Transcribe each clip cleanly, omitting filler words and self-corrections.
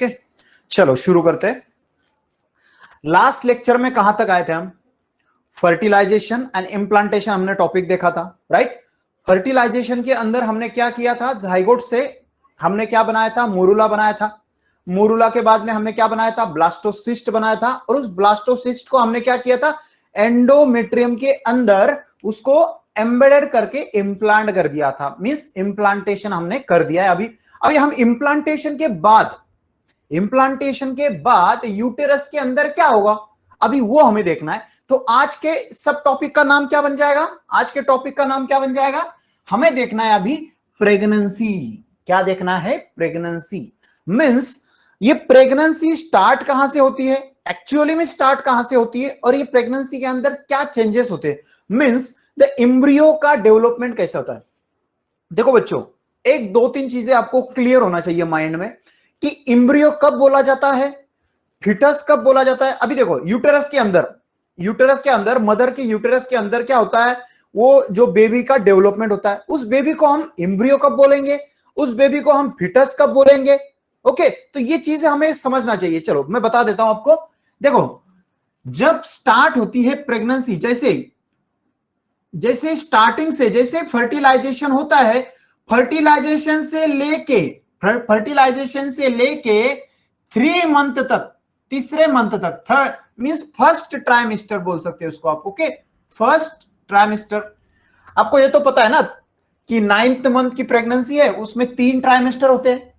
Okay, चलो शुरू करते हैं। लास्ट लेक्चर में कहां तक आए थे हम? फर्टिलाइजेशन एंड इम्प्लांटेशन हमने टॉपिक देखा था, राइट। फर्टिलाइजेशन के अंदर हमने क्या किया था? जाइगोट से हमने क्या बनाया था? मोरूला बनाया था। मोरूला के बाद में हमने क्या बनाया था? ब्लास्टोसिस्ट बनाया था। और उस ब्लास्टोसिस्ट को हमने क्या किया था? एंडोमेट्रियम के अंदर उसको एम्बेडेड करके इम्प्लांट कर दिया था। मींस इम्प्लांटेशन हमने कर दिया है। अभी हम इम्प्लांटेशन के बाद यूटेरस के अंदर क्या होगा, अभी वो हमें देखना है। तो आज के सब टॉपिक का नाम क्या बन जाएगा? आज के टॉपिक का नाम क्या बन जाएगा? हमें देखना है अभी प्रेगनेंसी। क्या देखना है? प्रेगनेंसी। मींस ये प्रेगनेंसी स्टार्ट कहां से होती है, एक्चुअली में स्टार्ट कहां से होती है, और ये प्रेगनेंसी के अंदर क्या चेंजेस होते हैं। मींस द एम्ब्रियो का डेवलपमेंट कैसे होता है। देखो बच्चों, एक दो तीन चीजें आपको क्लियर होना चाहिए माइंड में कि एम्ब्रियो कब बोला जाता है, फिटस कब बोला जाता है। अभी देखो, यूटेरस के अंदर मदर के यूटेरस के अंदर क्या होता है, वो जो बेबी का डेवलपमेंट होता है, उस बेबी को हम एम्ब्रियो कब बोलेंगे, उस बेबी को हम फिटस कब बोलेंगे। ओके, तो ये चीजें हमें समझना चाहिए। चलो मैं बता देता हूं आपको। देखो, जब स्टार्ट होती है प्रेगनेंसी, जैसे स्टार्टिंग से जैसे फर्टिलाइजेशन होता है, फर्टिलाइजेशन से लेके 3 मंथ तक, तीसरे मंथ तक, थर्ड मींस फर्स्ट ट्राइमेस्टर बोल सकते हैं उसको आप। Okay, first trimester. आपको ये तो पता है ना कि 9th मंथ की प्रेगनेंसी है, उसमें 3 ट्राइमेस्टर होते हैं।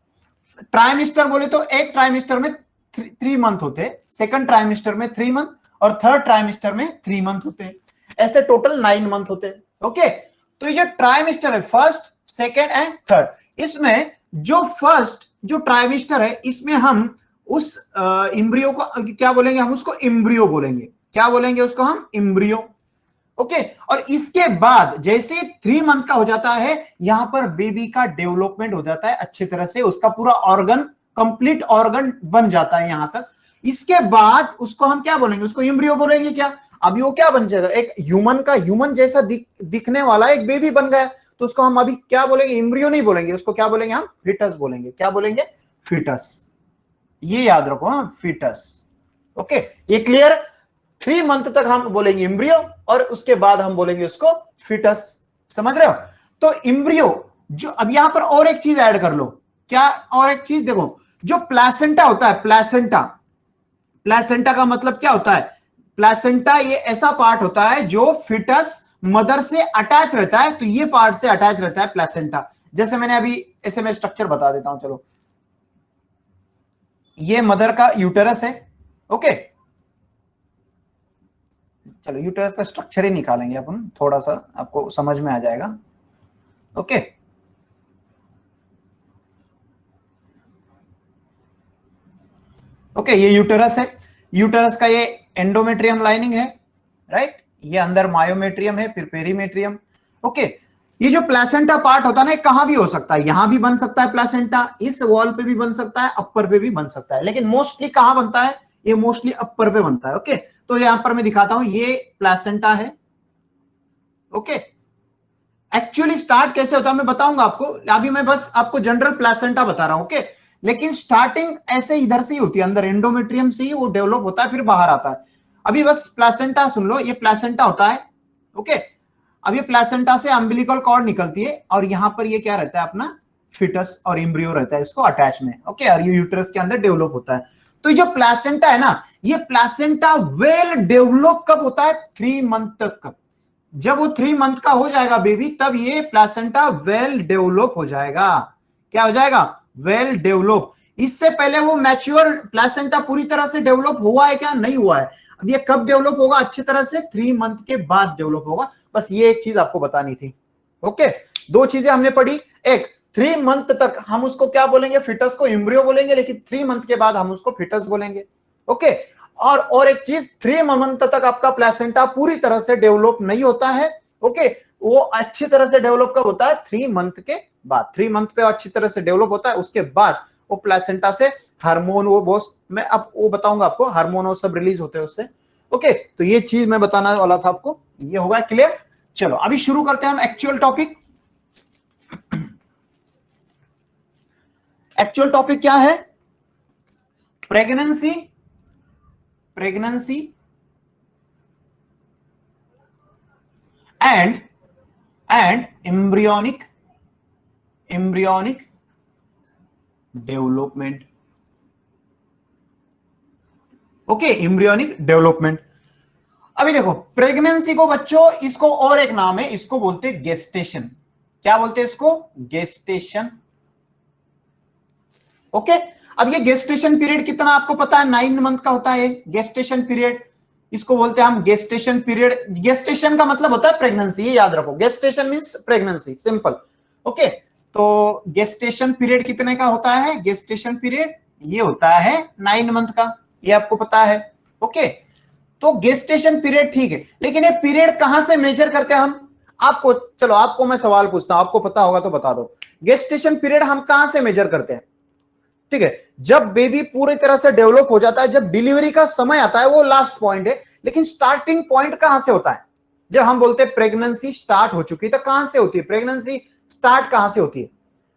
ट्राइमेस्टर बोले तो एक ट्राइमेस्टर में 3 मंथ होते हैं, सेकंड ट्राइमेस्टर में 3 मंथ, और थर्ड ट्राइमेस्टर में 3 मंथ होते हैं। ऐसे टोटल 9 मंथ होते हैं। ओके, तो ये ट्राइमेस्टर है, फर्स्ट, सेकेंड एंड थर्ड। इसमें जो ट्राइमेस्टर है, इसमें हम उस इम्ब्रियो को क्या बोलेंगे? हम उसको इम्ब्रियो बोलेंगे। क्या बोलेंगे उसको? हम इम्ब्रियो। ओके, और इसके बाद जैसे 3 मंथ का हो जाता है, यहां पर बेबी का डेवलपमेंट हो जाता है अच्छी तरह से, उसका पूरा ऑर्गन, कंप्लीट ऑर्गन बन जाता है यहां तक। इसके बाद उसको हम क्या बोलेंगे? उसको एम्ब्रियो बोलेंगे। क्या अभी वो क्या बन जाएगा? एक ह्यूमन जैसा दिखने वाला एक बेबी बन गया, तो उसको हम अभी क्या बोलेंगे? एम्ब्रियो नहीं बोलेंगे, उसको क्या बोलेंगे? हम फिटस बोलेंगे। क्या बोलेंगे? फिटस। ये याद रखो, हाँ, फिटस। ओके, ये क्लियर? 3 मंथ तक हम बोलेंगे एम्ब्रियो, और उसके बाद हम बोलेंगे उसको फिटस। समझ रहे हो? तो एम्ब्रियो जो, अब यहां पर और एक चीज ऐड कर लो। क्या? और एक चीज देखो, जो प्लेसेंटा होता है, प्लेसेंटा का मतलब क्या होता है? प्लेसेंटा ये ऐसा पार्ट होता है जो फिटस मदर से अटैच रहता है, तो ये पार्ट से अटैच रहता है प्लेसेंटा। जैसे मैंने अभी ऐसे मैं स्ट्रक्चर बता देता हूं। चलो, ये मदर का यूटेरस है। ओके, चलो यूटेरस का स्ट्रक्चर ही निकालेंगे अपन, थोड़ा सा आपको समझ में आ जाएगा। ओके, ओके, ये यूटेरस है। यूटेरस का ये एंडोमेट्रियम लाइनिंग है, राइट। ये अंदर मायोमेट्रियम है, फिर पेरीमेट्रियम। ओके, ये जो प्लेसेंटा पार्ट होता है ना, कहां भी हो सकता है, यहां भी बन सकता है प्लेसेंटा, इस वॉल पे भी बन सकता है, अपर पे भी बन सकता है, लेकिन मोस्टली कहां बनता है? ये मोस्टली अपर पे बनता है। ओके, तो यहां पर मैं दिखाता हूं, ये प्लेसेंटा है। ओके, एक्चुअली स्टार्ट कैसे होता है मैं बताऊंगा आपको, अभी मैं बस आपको जनरल प्लेसेंटा बता रहा हूं। ओके, लेकिन स्टार्टिंग ऐसे इधर से ही होती है, अंदर एंडोमेट्रियम से ही वो डेवलप होता है, फिर बाहर आता है। अभी बस प्लेसेंटा सुन लो, ये प्लेसेंटा होता है। ओके, अब ये प्लेसेंटा से अम्बिलिकल कॉर्ड निकलती है, और यहां पर ये क्या रहता है? अपना फिटस और एम्ब्रियो रहता है इसको अटैच में। ओके, और ये यूट्रस के अंदर डेवलप होता है। तो ये जो प्लेसेंटा है ना, ये प्लेसेंटा वेल डेवलप कब होता है? 3 मंथ तक। जब वो 3 मंथ का हो जाएगा बेबी, तब ये प्लेसेंटा वेल डेवलप हो जाएगा। क्या हो जाएगा? Well develop. इससे पहले वो मैच्योर प्लेसेंटा पूरी तरह से डेवलप हुआ है क्या? नहीं हुआ है। अब ये कब डेवलप होगा अच्छी तरह से? 3 मंथ के बाद डेवलप होगा। बस ये एक चीज आपको बतानी थी। ओके, दो चीजें हमने पढ़ी। एक, 3 मंथ तक हम उसको क्या बोलेंगे? फिटस को एम्ब्रियो बोलेंगे, लेकिन 3 मंथ के बाद हम उसको फिटस बोलेंगे। ओके, और एक चीज, 3 मंथ तक आपका प्लेसेंटा पूरी तरह से डेवलप नहीं होता है। ओके, वो अच्छी तरह से डेवलप कब होता है? 3 मंथ के बाद। 3 मंथ पे अच्छी तरह से डेवलप होता है, उसके बाद वो प्लेसेंटा से हार्मोन, वो बहुत मैं अब वो बताऊंगा आपको, हार्मोन वो सब रिलीज होते हैं उससे। ओके, तो ये चीज मैं बताना वाला था आपको, ये होगा क्लियर। चलो अभी शुरू करते हैं हम एक्चुअल टॉपिक। एक्चुअल टॉपिक क्या है? Pregnancy and embryonic development. Okay, embryonic development. अभी देखो प्रेगनेंसी को बच्चों, इसको और एक नाम है, इसको बोलते हैं गेस्टेशन। क्या बोलते हैं इसको? गेस्टेशन। ओके, अब ये गेस्टेशन पीरियड कितना आपको पता है? 9 मंथ का होता है गेस्टेशन पीरियड। इसको बोलते हैं हम गेस्टेशन पीरियड। गेस्टेशन का मतलब होता है प्रेगनेंसी, ये याद रखो। Gestation means pregnancy, simple. Okay, तो गेस्टेशन पीरियड कितने का होता है? गेस्टेशन पीरियड ये होता है 9 मंथ का, ये आपको पता है। ओके, तो गेस्टेशन पीरियड ठीक है, लेकिन ये पीरियड कहां से मेजर करते हैं हम? आपको, चलो आपको मैं सवाल पूछता हूं, आपको पता होगा तो बता दो। गेस्टेशन पीरियड हम कहां से मेजर करते हैं? ठीक है, जब बेबी पूरी तरह से डेवलप हो जाता है, जब डिलीवरी का समय आता है, वो लास्ट पॉइंट है। लेकिन स्टार्टिंग पॉइंट कहां से होता है? जब हम बोलते हैं प्रेगनेंसी स्टार्ट हो चुकी है, तो कहां से होती है प्रेगनेंसी स्टार्ट? कहां से होती है?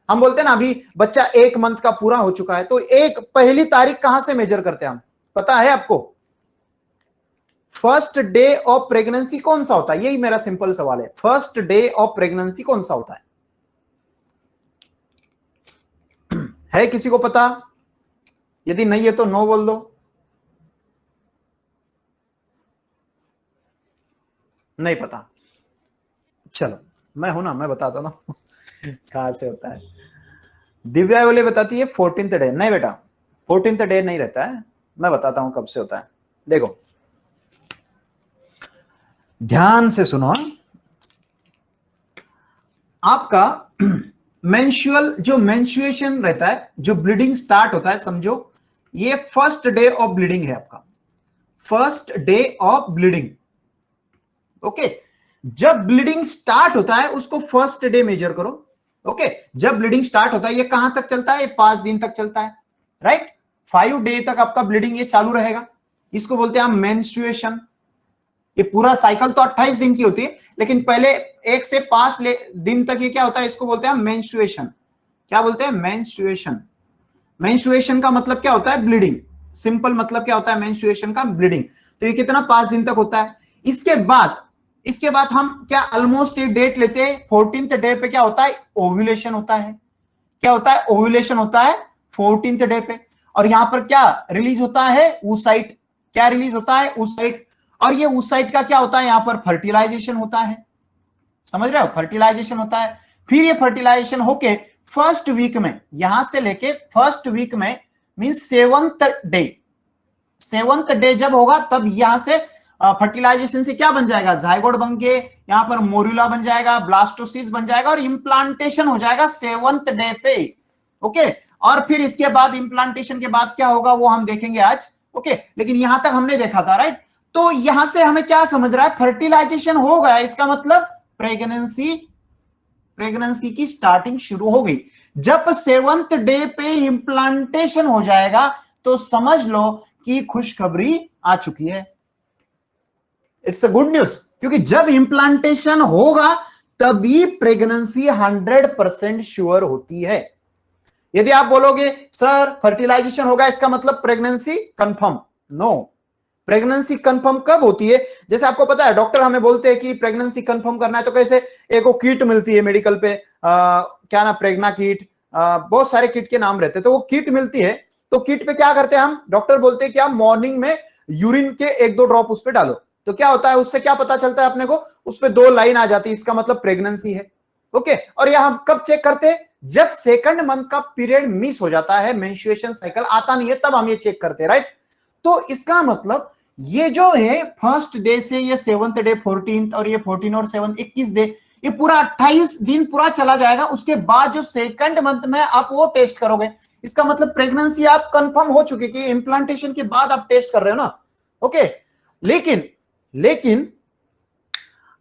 हम बोलते हैं ना अभी बच्चा 1 मंथ का पूरा हो चुका है, तो एक पहली तारीख कहां से मेजर करते हैं हम? पता है आपको? फर्स्ट डे ऑफ प्रेगनेंसी कौन सा होता है? यही मेरा सिंपल सवाल है। फर्स्ट डे ऑफ प्रेगनेंसी कौन सा होता है किसी को पता? यदि नहीं है तो नो बोल दो। नहीं पता, चलो मैं हूं ना, मैं बताता ना कहां से होता है। दिव्या बोले बताती है 14th डे। नहीं बेटा, 14th डे नहीं रहता है, मैं बताता हूं कब से होता है। देखो ध्यान से सुनो, आपका मेंस्ट्रुअल जो मेंस्ट्रुएशन रहता है, जो ब्लीडिंग स्टार्ट होता है, समझो ये फर्स्ट डे ऑफ ब्लीडिंग है आपका, first day of bleeding. Okay, जब ब्लीडिंग स्टार्ट होता है उसको फर्स्ट डे मेजर करो। ओके, जब ब्लीडिंग स्टार्ट होता है ये कहां तक चलता है? 5 दिन तक चलता है, राइट। 5 डे तक आपका ब्लीडिंग ये चालू रहेगा, इसको बोलते हैं हम मेंस्ट्रुएशन। ये पूरा साइकिल तो 28 दिन की होती है, लेकिन पहले 1 से 5 दिन तक ये क्या होता है? इसको बोलते हैं मेंस्ट्रुएशन। क्या बोलते हैं? मेंस्ट्रुएशन। मेंस्ट्रुएशन का मतलब क्या होता है? ब्लीडिंग। सिंपल मतलब क्या होता है मेंस्ट्रुएशन का? ब्लीडिंग। तो ये कितना? 5 दिन तक होता है। इसके बाद हम क्या ऑलमोस्ट एक डेट लेते हैं, 14th डे पे क्या होता है? ओव्यूलेशन होता है। क्या होता है? ओव्यूलेशन होता है 14th डे पे। और यहां पर क्या रिलीज होता है? oocyte। क्या रिलीज होता है? oocyte। और ये oocyte का क्या होता है? यहां पर फर्टिलाइजेशन होता है। समझ रहे हो? फर्टिलाइजेशन होता है। फिर ये फर्टिलाइजेशन होके फर्स्ट वीक में, यहां से लेके फर्स्ट वीक में मीन 7th डे जब होगा, तब यहां से फर्टिलाइजेशन से क्या बन जाएगा? जाइगोट बन के यहां पर मोरुला बन जाएगा, ब्लास्टोसिस बन जाएगा, और इंप्लांटेशन हो जाएगा 7th डे पे। ओके, और फिर इसके बाद इंप्लांटेशन के बाद क्या होगा वो हम देखेंगे आज। ओके, लेकिन यहां तक हमने देखा था, राइट। तो यहां से हमें क्या समझ रहा है? फर्टिलाइजेशन हो गया, इसका मतलब प्रेगनेंसी की स्टार्टिंग शुरू हो गई। जब 7th डे पे इंप्लांटेशन हो जाएगा तो समझ लो कि खुशखबरी आ चुकी है। इट्स अ गुड न्यूज, क्योंकि जब इंप्लांटेशन होगा तभी प्रेगनेंसी 100% श्योर होती है। यदि आप बोलोगे सर फर्टिलाइजेशन होगा इसका मतलब pregnancy confirm, no. Pregnancy confirm कब होती है? जैसे आपको पता है डॉक्टर हमें बोलते हैं कि प्रेगनेंसी कंफर्म करना है, तो कैसे एक किट मिलती है मेडिकल पे, क्या ना, प्रेग्ना किट, बहुत सारे किट के नाम रहते हैं। तो वो किट मिलती है, तो किट पे क्या करते हैं हम? डॉक्टर बोलते हैं कि आप मॉर्निंग में यूरिन के 1-2 ड्रॉप उस पर डालो, तो क्या होता है? उससे क्या पता चलता है अपने को? उस पर 2 लाइन आ जाती है, इसका मतलब प्रेगनेंसी है। ओके, और यह हम कब चेक करते हैं? जब 2nd मंथ का पीरियड मिस हो जाता है, मेंस्ट्रुएशन साइकिल आता नहीं है, तब हम ये चेक करते हैं, राइट। तो इसका मतलब ये जो है फर्स्ट डे से ये 7th डे, 14th, और ये 14 और 7 21 डे, ये पूरा 28 दिन पूरा चला जाएगा। उसके बाद जो 2nd मंथ में आप वो टेस्ट करोगे, इसका मतलब प्रेगनेंसी आप कंफर्म हो चुकी कि इंप्लांटेशन के बाद आप टेस्ट कर रहे हो ना। ओके, लेकिन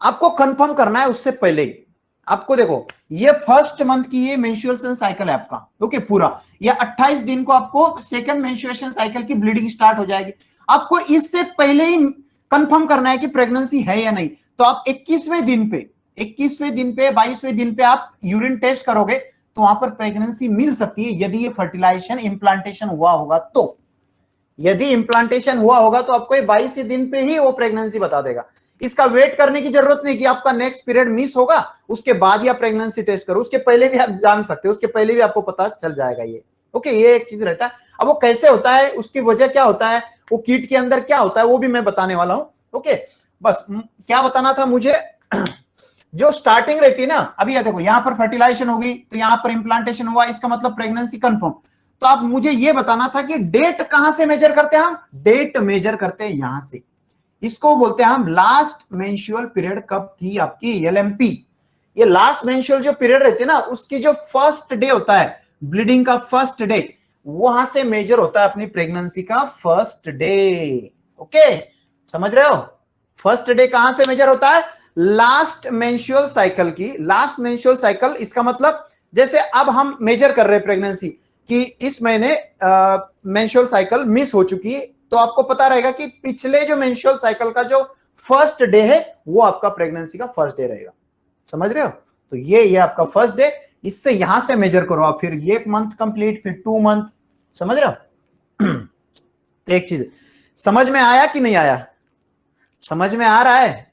आपको कंफर्म करना है उससे पहले। आपको देखो ये फर्स्ट मंथ की ये मेंस्ट्रुएशन साइकिल है आपका। ओके, पूरा ये 28 दिन को आपको 2nd मेंस्ट्रुएशन साइकिल की ब्लीडिंग स्टार्ट हो जाएगी। आपको इससे पहले ही कंफर्म करना है कि प्रेगनेंसी है या नहीं। तो आप 21वें दिन पे, 22वें दिन पे आप यूरिन टेस्ट करोगे, तो वहां पर प्रेगनेंसी मिल सकती है, यदि ये फर्टिलाइजेशन इंप्लांटेशन हुआ होगा तो। यदि इम्प्लांटेशन हुआ होगा तो आपको 22 दिन पे ही वो प्रेगनेंसी बता देगा। इसका वेट करने की जरूरत नहीं कि आपका नेक्स्ट पीरियड मिस होगा उसके बाद ही आप प्रेगनेंसी टेस्ट करो, उसके पहले भी आप जान सकते हो, उसके पहले भी आपको पता चल जाएगा ये। ओके, ये एक चीज रहता है। अब वो कैसे होता है, उसकी वजह क्या होता है, वो कीट के अंदर क्या होता है, वो भी मैं बताने वाला हूं। ओके, बस क्या बताना था मुझे, जो स्टार्टिंग रहती है ना, अभी देखो यहां पर फर्टिलाइजेशन होगी तो यहां पर इंप्लांटेशन हुआ, इसका मतलब प्रेगनेंसी कंफर्म। तो आप मुझे ये बताना था कि डेट कहां से मेजर करते हैं हम, डेट मेजर करते हैं यहां से, इसको बोलते हैं हम लास्ट मेंस्ट्रुअल पीरियड कब थी आपकी, एलएमपी। ये लास्ट मेंस्ट्रुअल जो पीरियड रहती है ना, उसकी जो फर्स्ट डे होता है, ब्लीडिंग का फर्स्ट डे, वहां से मेजर होता है अपनी प्रेगनेंसी का फर्स्ट डे। ओके, समझ रहे हो, फर्स्ट डे कहां से मेजर होता है, लास्ट मेंस्ट्रुअल साइकिल की, लास्ट मेंस्ट्रुअल साइकिल। इसका मतलब जैसे अब हम मेजर कर रहे हैं प्रेगनेंसी कि इस महीने मेंस्ट्रुअल साइकिल मिस हो चुकी है, तो आपको पता रहेगा कि पिछले जो मेंस्ट्रुअल साइकिल का जो फर्स्ट डे है वो आपका प्रेगनेंसी का फर्स्ट डे रहेगा। समझ रहे हो, तो ये आपका फर्स्ट डे, इससे यहां से मेजर करो आप, फिर 1 मंथ कंप्लीट, फिर 2 मंथ। समझ रहे हो। तो एक चीज समझ में आया कि नहीं आया, समझ में आ रहा है,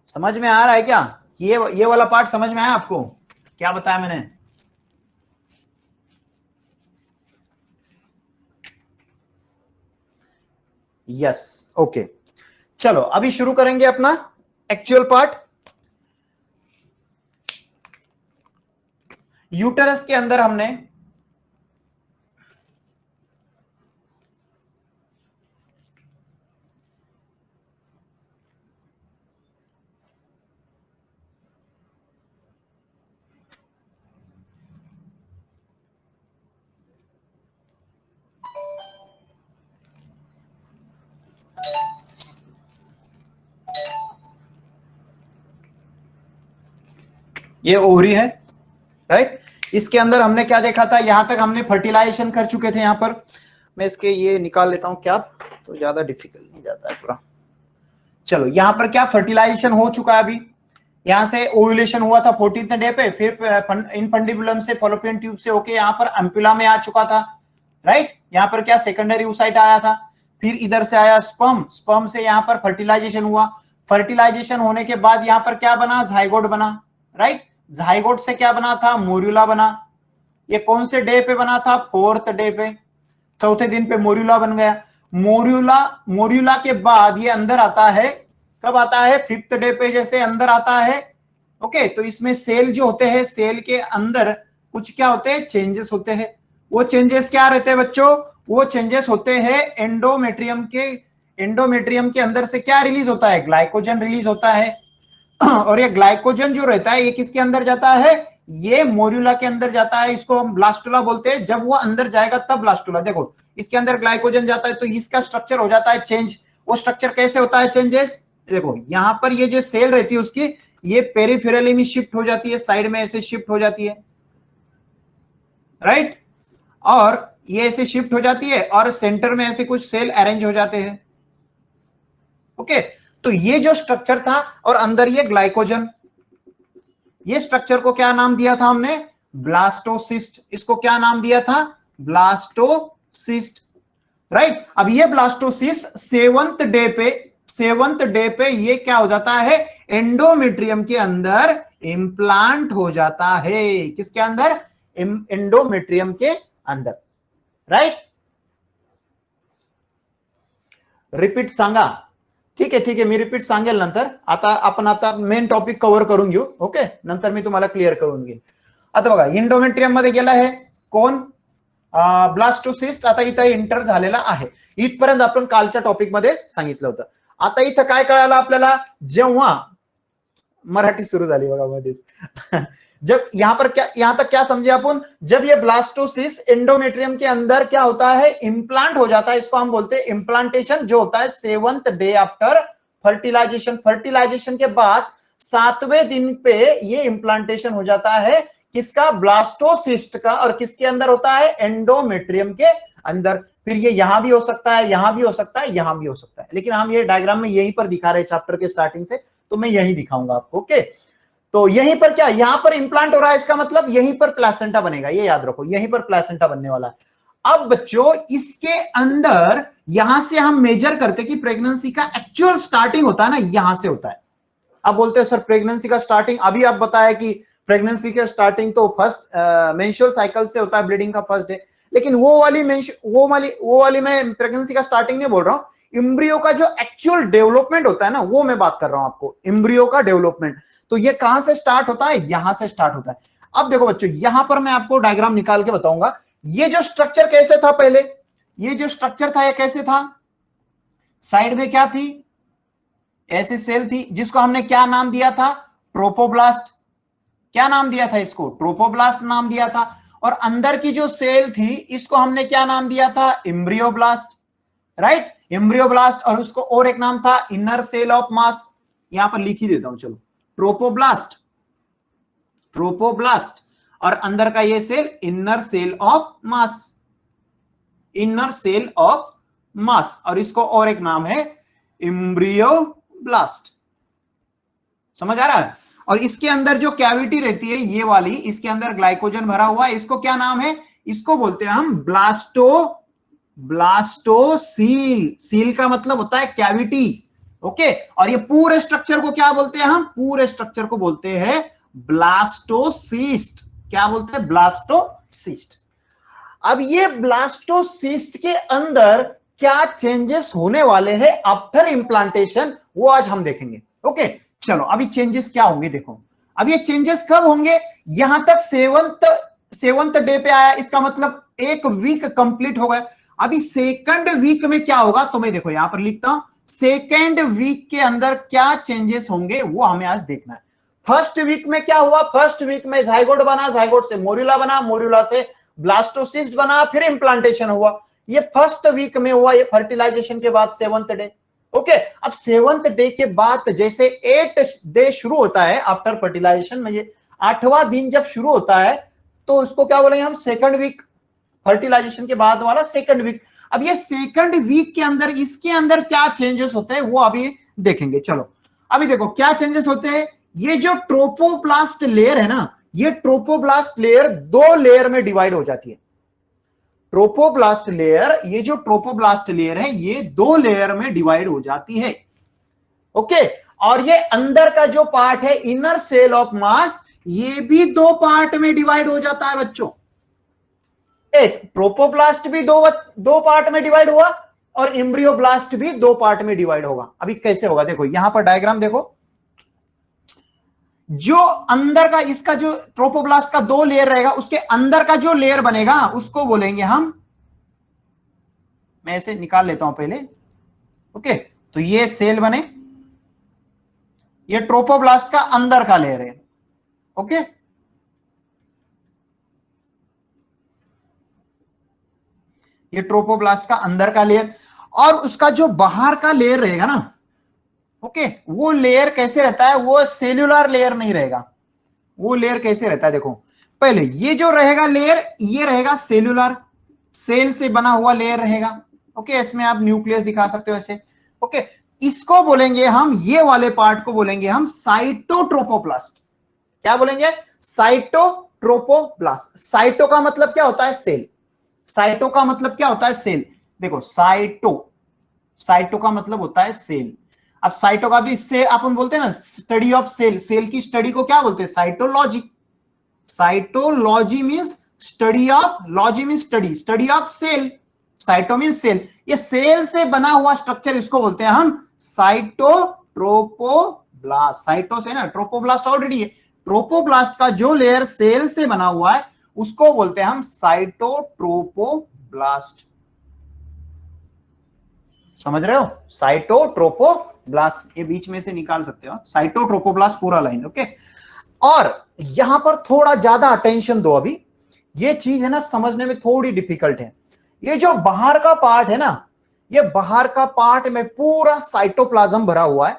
समझ में आ रहा है क्या, ये वाला पार्ट समझ में आया आपको, क्या बताया मैंने। यस, ओके, चलो अभी शुरू करेंगे अपना एक्चुअल पार्ट। यूटेरस के अंदर हमने ये ओवरी है, राइट। इसके अंदर हमने क्या देखा था, यहां तक हमने फर्टिलाइजेशन कर चुके थे। यहां पर मैं इसके ये निकाल लेता हूं क्या, तो ज्यादा डिफिकल्ट नहीं जाता है थोड़ा। चलो यहां पर क्या फर्टिलाइजेशन हो चुका है, अभी यहां से ओव्यूलेशन हुआ था 14th डे पे, फिर इनफंडिबुलम से फॉलोपियन ट्यूब से होके यहां पर एम्पुला में आ चुका था, राइट। यहां पर क्या सेकेंडरी oocyte आया था, फिर इधर से आया स्पर्म, स्पर्म से यहां पर फर्टिलाइजेशन हुआ, फर्टिलाइजेशन होने के बाद यहां पर क्या बना, जाइगोट बना, राइट। जाइगोट से क्या बना था, मोर्यूला बना। ये कौन से डे पे बना था, 4th डे पे, चौथे दिन पे मोर्यूला बन गया। मोर्यूला, मोर्यूला के बाद ये अंदर आता है, कब आता है, 5th डे पे जैसे अंदर आता है। ओके, तो इसमें सेल जो होते हैं, सेल के अंदर कुछ क्या होते हैं, चेंजेस होते हैं। वो चेंजेस क्या रहते हैं बच्चों, वो चेंजेस होते हैं एंडोमेट्रियम के, एंडोमेट्रियम के अंदर से क्या रिलीज होता है, ग्लाइकोजन रिलीज होता है। और ये ग्लाइकोजन जो रहता है ये किसके अंदर जाता है, ये मोर्यूला के अंदर जाता है, इसको हम ब्लास्टुला बोलते हैं। जब वो अंदर जाएगा तब ब्लास्टुला, देखो इसके अंदर ग्लाइकोजन जाता है तो इसका स्ट्रक्चर हो जाता है चेंज। वो स्ट्रक्चर कैसे होता है चेंजेस, देखो यहां पर ये जो सेल रहती है उसकी, ये पेरिफेरली में शिफ्ट हो जाती है, साइड में ऐसे शिफ्ट हो जाती है, राइट। और ये ऐसे शिफ्ट हो जाती है और सेंटर में ऐसे कुछ सेल अरेंज हो जाते हैं। ओके, तो ये जो स्ट्रक्चर था और अंदर ये ग्लाइकोजन, ये स्ट्रक्चर को क्या नाम दिया था हमने, ब्लास्टोसिस्ट। इसको क्या नाम दिया था, ब्लास्टोसिस्ट, राइट। अब ये ब्लास्टोसिस्ट 7th डे पे ये क्या हो जाता है, एंडोमेट्रियम के अंदर इम्प्लांट हो जाता है, किसके अंदर, एंडोमेट्रियम के अंदर, राइट। रिपीट सांगा, ठीक आहे मी रिपीट सांगेल नंतर, आता आपण आता मेन टॉपिक कव्हर करून घेऊ, ओके, नंतर मी तुम्हाला क्लिअर करून घेईन। आता बघा एंडोमेट्रियम मध्ये गेला आहे कोण, ब्लास्टोसिस्ट, आता इथं एंटर झालेला आहे। इथपर्यंत आपण कालच्या टॉपिक मध्ये सांगितलं होतं। आता इथं काय कळालं आपल्याला, जेव्हा मराठी सुरू झाली बघा मध्येच जब यहां पर क्या, यहां तक क्या समझे अपन, जब ये ब्लास्टोसिस एंडोमेट्रियम के अंदर क्या होता है, इम्प्लांट हो जाता है, इसको हम बोलते हैं इम्प्लांटेशन, जो होता है 7th day after fertilisation. Fertilisation के बाद 7वें दिन पे ये इम्प्लांटेशन हो जाता है, किसका, ब्लास्टोसिस्ट का, और किसके अंदर होता है, एंडोमेट्रियम के अंदर। फिर ये यहां भी हो सकता है, यहां भी हो सकता है, यहां भी हो सकता है, लेकिन हम ये डायग्राम में यहीं पर दिखा रहे हैं चैप्टर के स्टार्टिंग से, तो मैं यही दिखाऊंगा आपको। ओके, तो यहीं पर क्या, यहां पर इंप्लांट हो रहा है, इसका मतलब यहीं पर प्लेसेंटा बनेगा, ये याद रखो, यहीं पर प्लेसेंटा बनने वाला है। अब बच्चों इसके अंदर यहां से हम मेजर करते कि प्रेगनेंसी का एक्चुअल स्टार्टिंग होता है ना, यहां से होता है। अब बोलते हैं सर प्रेगनेंसी का स्टार्टिंग, अभी आप बताया कि प्रेगनेंसी का स्टार्टिंग तो फर्स्ट मेंस्ट्रुअल साइकिल से होता है, ब्लीडिंग का फर्स्ट डे, लेकिन वो वाली मैं प्रेगनेंसी का स्टार्टिंग नहीं बोल रहा हूं। एम्ब्रियो का जो एक्चुअल डेवलपमेंट होता है ना, वो मैं बात कर रहा हूं आपको, एम्ब्रियो का डेवलपमेंट। तो ये कहां से स्टार्ट होता है, यहां से स्टार्ट होता है। अब देखो बच्चों, यहां पर मैं आपको डायग्राम निकाल के बताऊंगा, ये जो स्ट्रक्चर कैसे था पहले, ये जो स्ट्रक्चर था ये कैसे था, साइड में क्या थी, ऐसी सेल थी जिसको हमने क्या नाम दिया था, ट्रोपोब्लास्ट। क्या नाम दिया था इसको, ट्रोपोब्लास्ट नाम दिया था। और अंदर की जो सेल थी इसको हमने क्या नाम दिया था, एम्ब्रियोब्लास्ट, राइट, एम्ब्रियोब्लास्ट। और उसको और एक नाम था इनर सेल ऑफ मास, यहां पर लिख ही देता हूं चलो, ट्रोपोब्लास्ट, ट्रोपोब्लास्ट। और अंदर का ये cell inner cell of mass, inner cell of mass. और इसको और एक नाम है एम्ब्रियोब्लास्ट। समझ आ रहा है। और इसके अंदर जो कैविटी रहती है ये वाली, इसके अंदर ग्लाइकोजन भरा हुआ है, इसको क्या नाम है, इसको बोलते हैं हम ब्लास्टोसील। सील का मतलब होता है कैविटी, ओके। और ये पूरे स्ट्रक्चर को क्या बोलते हैं हम, पूरे स्ट्रक्चर को बोलते हैं ब्लास्टोसिस्ट। क्या बोलते हैं, ब्लास्टोसिस्ट। अब ये ब्लास्टोसिस्ट के अंदर क्या चेंजेस होने वाले हैं आफ्टर इंप्लांटेशन, वो आज हम देखेंगे, ओके। चलो अभी चेंजेस क्या होंगे देखो। अब ये चेंजेस कब होंगे, यहां तक सेवंथ डे पे आया, इसका मतलब एक वीक कंप्लीट हो गया। अभी सेकंड वीक में क्या होगा, तो मैं देखो यहां पर लिखता हूं, सेकंड वीक के अंदर क्या चेंजेस होंगे वो हमें आज देखना है। फर्स्ट वीक में क्या हुआ, फर्स्ट वीक में जाइगोट बना, जाइगोट से मोर्यूला बना, मोर्यूला से ब्लास्टोसिस्ट बना, फिर इंप्लांटेशन हुआ। ये फर्स्ट वीक में हुआ, ये फर्टिलाइजेशन के बाद सेवंथ डे, ओके। अब सेवंथ डे के बाद जैसे 8 डे शुरू होता है आफ्टर फर्टिलाइजेशन में, ये 8वां दिन जब शुरू होता है तो उसको क्या बोलेंगे हम, सेकंड वीक, फर्टिलाइजेशन के बाद वाला सेकंड वीक। अब ये सेकंड वीक के अंदर इसके अंदर क्या चेंजेस होते हैं वो अभी देखेंगे। चलो अभी देखो क्या चेंजेस होते हैं। ये जो ट्रोपोप्लास्ट लेयर है ना, ये ट्रोपोप्लास्ट लेयर 2 लेयर में डिवाइड हो जाती है। ट्रोपोप्लास्ट लेयर, ये जो ट्रोपोप्लास्ट लेयर है ये 2 लेयर में डिवाइड हो जाती है, ओके। और ये अंदर का जो पार्ट है इनर सेल ऑफ मास, ये भी 2 पार्ट में डिवाइड हो जाता है बच्चों। एक ट्रोपोप्लास्ट भी दो पार्ट में डिवाइड हुआ और एम्ब्रियोब्लास्ट भी 2 पार्ट में डिवाइड होगा। अभी कैसे होगा देखो, यहां पर डायग्राम देखो, जो अंदर का इसका जो ट्रोपोब्लास्ट का 2 लेयर रहेगा, उसके अंदर का जो लेयर बनेगा उसको बोलेंगे हम, मैं ऐसे निकाल लेता हूं पहले, ओके। तो ये सेल बने, ये ट्रोपोब्लास्ट का अंदर का लेयर है, ओके। ये ट्रोपोब्लास्ट का अंदर का लेयर, और उसका जो बाहर का लेयर रहेगा ना, ओके, वो लेयर कैसे रहता है, वो सेल्यूलर लेयर नहीं रहेगा। वो लेयर कैसे रहता है देखो, पहले ये जो रहेगा लेयर, ये रहेगा सेल्यूलर, सेल से बना हुआ लेयर रहेगा, ओके। इसमें आप न्यूक्लियस दिखा सकते हो ऐसे, ओके। इसको बोलेंगे हम, ये वाले पार्ट को बोलेंगे हम साइटोट्रोपोप्लास्ट। क्या बोलेंगे, साइटोट्रोपोप्लास्ट। साइटो का मतलब क्या होता है, सेल। साइटो का मतलब क्या होता है, सेल। देखो साइटो का मतलब होता है सेल। अब साइटो का भी से अपन बोलते हैं ना, स्टडी ऑफ सेल, सेल की स्टडी को क्या बोलते हैं, cytology. Cytology means study of, logy means study, study of cell. Cyto means cell, ये सेल से बना हुआ स्ट्रक्चर, इसको बोलते हैं हम साइटोट्रोपोब्लास्ट। साइटो से ना, ट्रोपोब्लास्ट ऑलरेडी है, ट्रोपोब्लास्ट का जो लेयर सेल से बना हुआ है उसको बोलते हैं हम साइटोट्रोपोब्लास्ट। समझ रहे हो, साइटोट्रोपोब्लास्ट, ये बीच में से निकाल सकते हो साइटोट्रोपोब्लास्ट पूरा लाइन, ओके। और यहां पर थोड़ा ज्यादा अटेंशन दो, अभी ये चीज है ना समझने में थोड़ी डिफिकल्ट है। ये जो बाहर का पार्ट है ना, ये बाहर का पार्ट में पूरा साइटोप्लाज्म भरा हुआ है,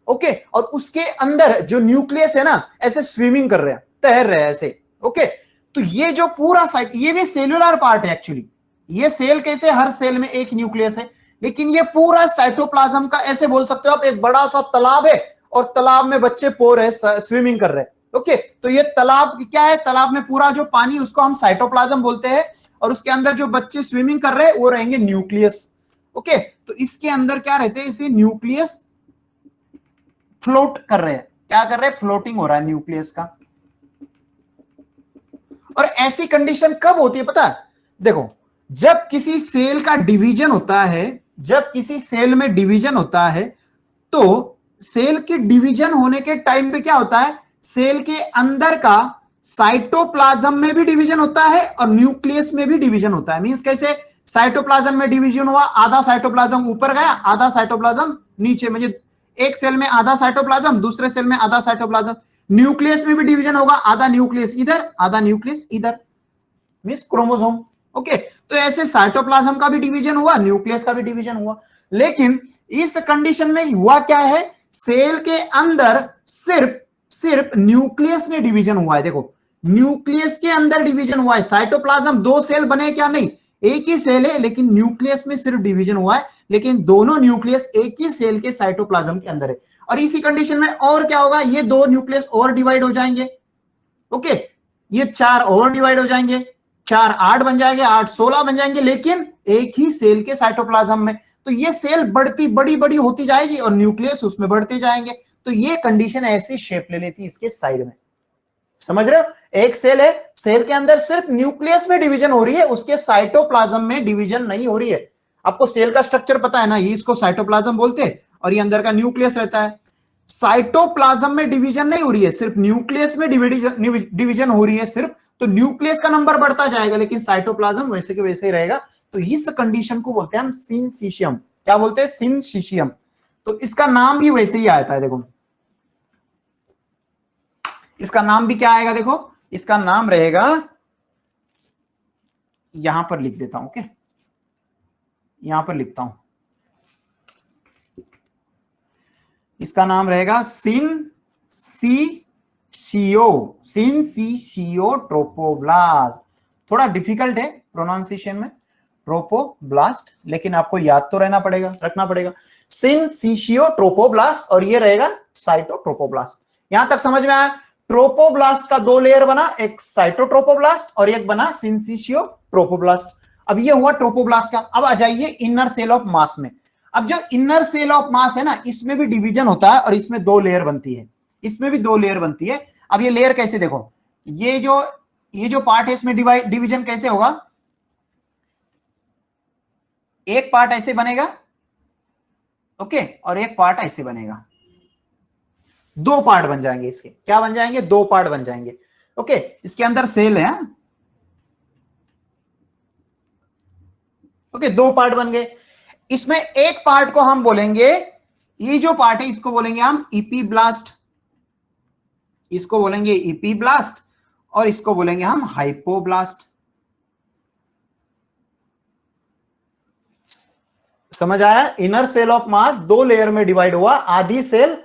ओके। और उसके अंदर जो न्यूक्लियस है ना, ऐसे स्विमिंग कर रहे हैं, तैर रहे हैं ऐसे, ओके। तो ये जो पूरा साइट, ये भी सेल्यूलर पार्ट है एक्चुअली। ये सेल कैसे, हर सेल में एक न्यूक्लियस है, लेकिन ये पूरा साइटोप्लाज्म का, ऐसे बोल सकते हो आप, एक बड़ा सा तालाब है और तालाब में बच्चे पो रहे, स्विमिंग कर रहे हैं, ओके, तो ये तालाब क्या है, तालाब में पूरा जो पानी उसको हम साइटोप्लाज्म बोलते हैं, और उसके अंदर जो बच्चे स्विमिंग कर रहे हैं वो रहेंगे न्यूक्लियस। ओके, तो इसके अंदर क्या रहते हैं, इसे न्यूक्लियस फ्लोट कर रहे हैं, क्या कर रहे हैं, फ्लोटिंग हो रहा है न्यूक्लियस का। और ऐसी कंडीशन कब होती है पता है, देखो जब किसी सेल का डिवीजन होता है, जब किसी सेल में डिवीजन होता है, तो सेल के डिवीजन होने के टाइम पे क्या होता है, सेल के अंदर का साइटोप्लाज्म में भी डिवीजन होता है और न्यूक्लियस में भी डिवीजन होता है। मींस कैसे, साइटोप्लाज्म में डिवीजन हुआ, आधा साइटोप्लाज्म ऊपर गया, आधा साइटोप्लाज्म नीचे, मतलब एक सेल में आधा साइटोप्लाज्म, दूसरे सेल में आधा साइटोप्लाज्म। न्यूक्लियस में भी डिवीजन होगा, आधा न्यूक्लियस इधर, आधा न्यूक्लियस इधर, मींस क्रोमोसोम। ओके, तो ऐसे साइटोप्लाज्म का भी डिवीजन हुआ, न्यूक्लियस का भी डिवीजन हुआ। लेकिन इस कंडीशन में हुआ क्या है, सेल के अंदर सिर्फ सिर्फ न्यूक्लियस में डिवीजन हुआ है। देखो न्यूक्लियस के अंदर डिवीजन हुआ है, साइटोप्लाज्म दो सेल बने क्या, नहीं एक ही सेल है, लेकिन न्यूक्लियस में सिर्फ डिवीजन हुआ है, लेकिन दोनों न्यूक्लियस एक ही सेल के साइटोप्लाज्म के अंदर है। और इसी कंडीशन में और क्या होगा, ये दो न्यूक्लियस और डिवाइड हो जाएंगे। ओके, ये चार और डिवाइड हो जाएंगे, चार 8 बन जाएंगे, 8 16 बन जाएंगे, लेकिन एक ही सेल के साइटोप्लाज्म में। तो ये सेल बढ़ती बड़ी बड़ी होती जाएगी और न्यूक्लियस उसमें बढ़ते जाएंगे। तो ये कंडीशन ऐसी शेप ले लेती है इसके साइड में, समझ रहे हो, एक सेल है, सेल के अंदर सिर्फ न्यूक्लियस में डिवीजन हो रही है, उसके साइटोप्लाज्म में डिवीजन नहीं हो रही है। आपको सेल का स्ट्रक्चर पता है ना, ये इसको साइटोप्लाज्म बोलते हैं और ये अंदर का न्यूक्लियस रहता है। साइटोप्लाज्म में डिवीजन नहीं हो रही है, सिर्फ न्यूक्लियस में डिवीजन हो रही है सिर्फ, तो न्यूक्लियस का नंबर बढ़ता जाएगा, लेकिन साइटोप्लाज्म वैसे के वैसे ही रहेगा। तो इस कंडीशन को बोलते हैं हम सिनसीशियम। क्या बोलते हैं, सिनसीशियम। तो इसका नाम भी वैसे ही आता है, देखो इसका नाम भी क्या आएगा, देखो इसका नाम रहेगा, यहां पर लिख देता हूं, ओके यहां पर लिखता हूं, इसका नाम रहेगा सिनसीशियो ट्रोपोब्लास्ट। थोड़ा डिफिकल्ट है प्रोनाउंसिएशन में, ट्रोपोब्लास्ट, लेकिन आपको याद तो रहना पड़ेगा, रखना पड़ेगा, सिनसीशियो ट्रोपोब्लास्ट, और ये रहेगा साइटोट्रोपोब्लास्ट। यहां तक समझ में आया। ट्रोपोब्लास्ट का दो लेयर बना, एक साइटोट्रोपोब्लास्ट और एक बना सिनसीशियो ट्रोपोब्लास्ट। अब ये हुआ ट्रोपोब्लास्ट का। अब आ जाइए इनर सेल ऑफ मास में। अब जो इनर सेल ऑफ मास है ना, इसमें भी डिवीजन होता है और इसमें दो लेयर बनती है, इसमें भी दो लेयर बनती है। अब ये लेयर कैसे, देखो ये जो पार्ट है इसमें डिवीजन कैसे होगा, एक पार्ट ऐसे बनेगा, ओके, और एक पार्ट ऐसे बनेगा, दो पार्ट बन जाएंगे इसके, क्या बन जाएंगे, दो पार्ट बन जाएंगे। ओके, इसके अंदर सेल है, ओके दो पार्ट बन गए। इसमें एक पार्ट को हम बोलेंगे, ये जो पार्ट है इसको बोलेंगे हम इपीब्लास्ट, इसको बोलेंगे इपीब्लास्ट, और इसको बोलेंगे हम हाइपोब्लास्ट। समझ आया, इनर सेल ऑफ मास दो लेयर में डिवाइड हुआ, आधी सेल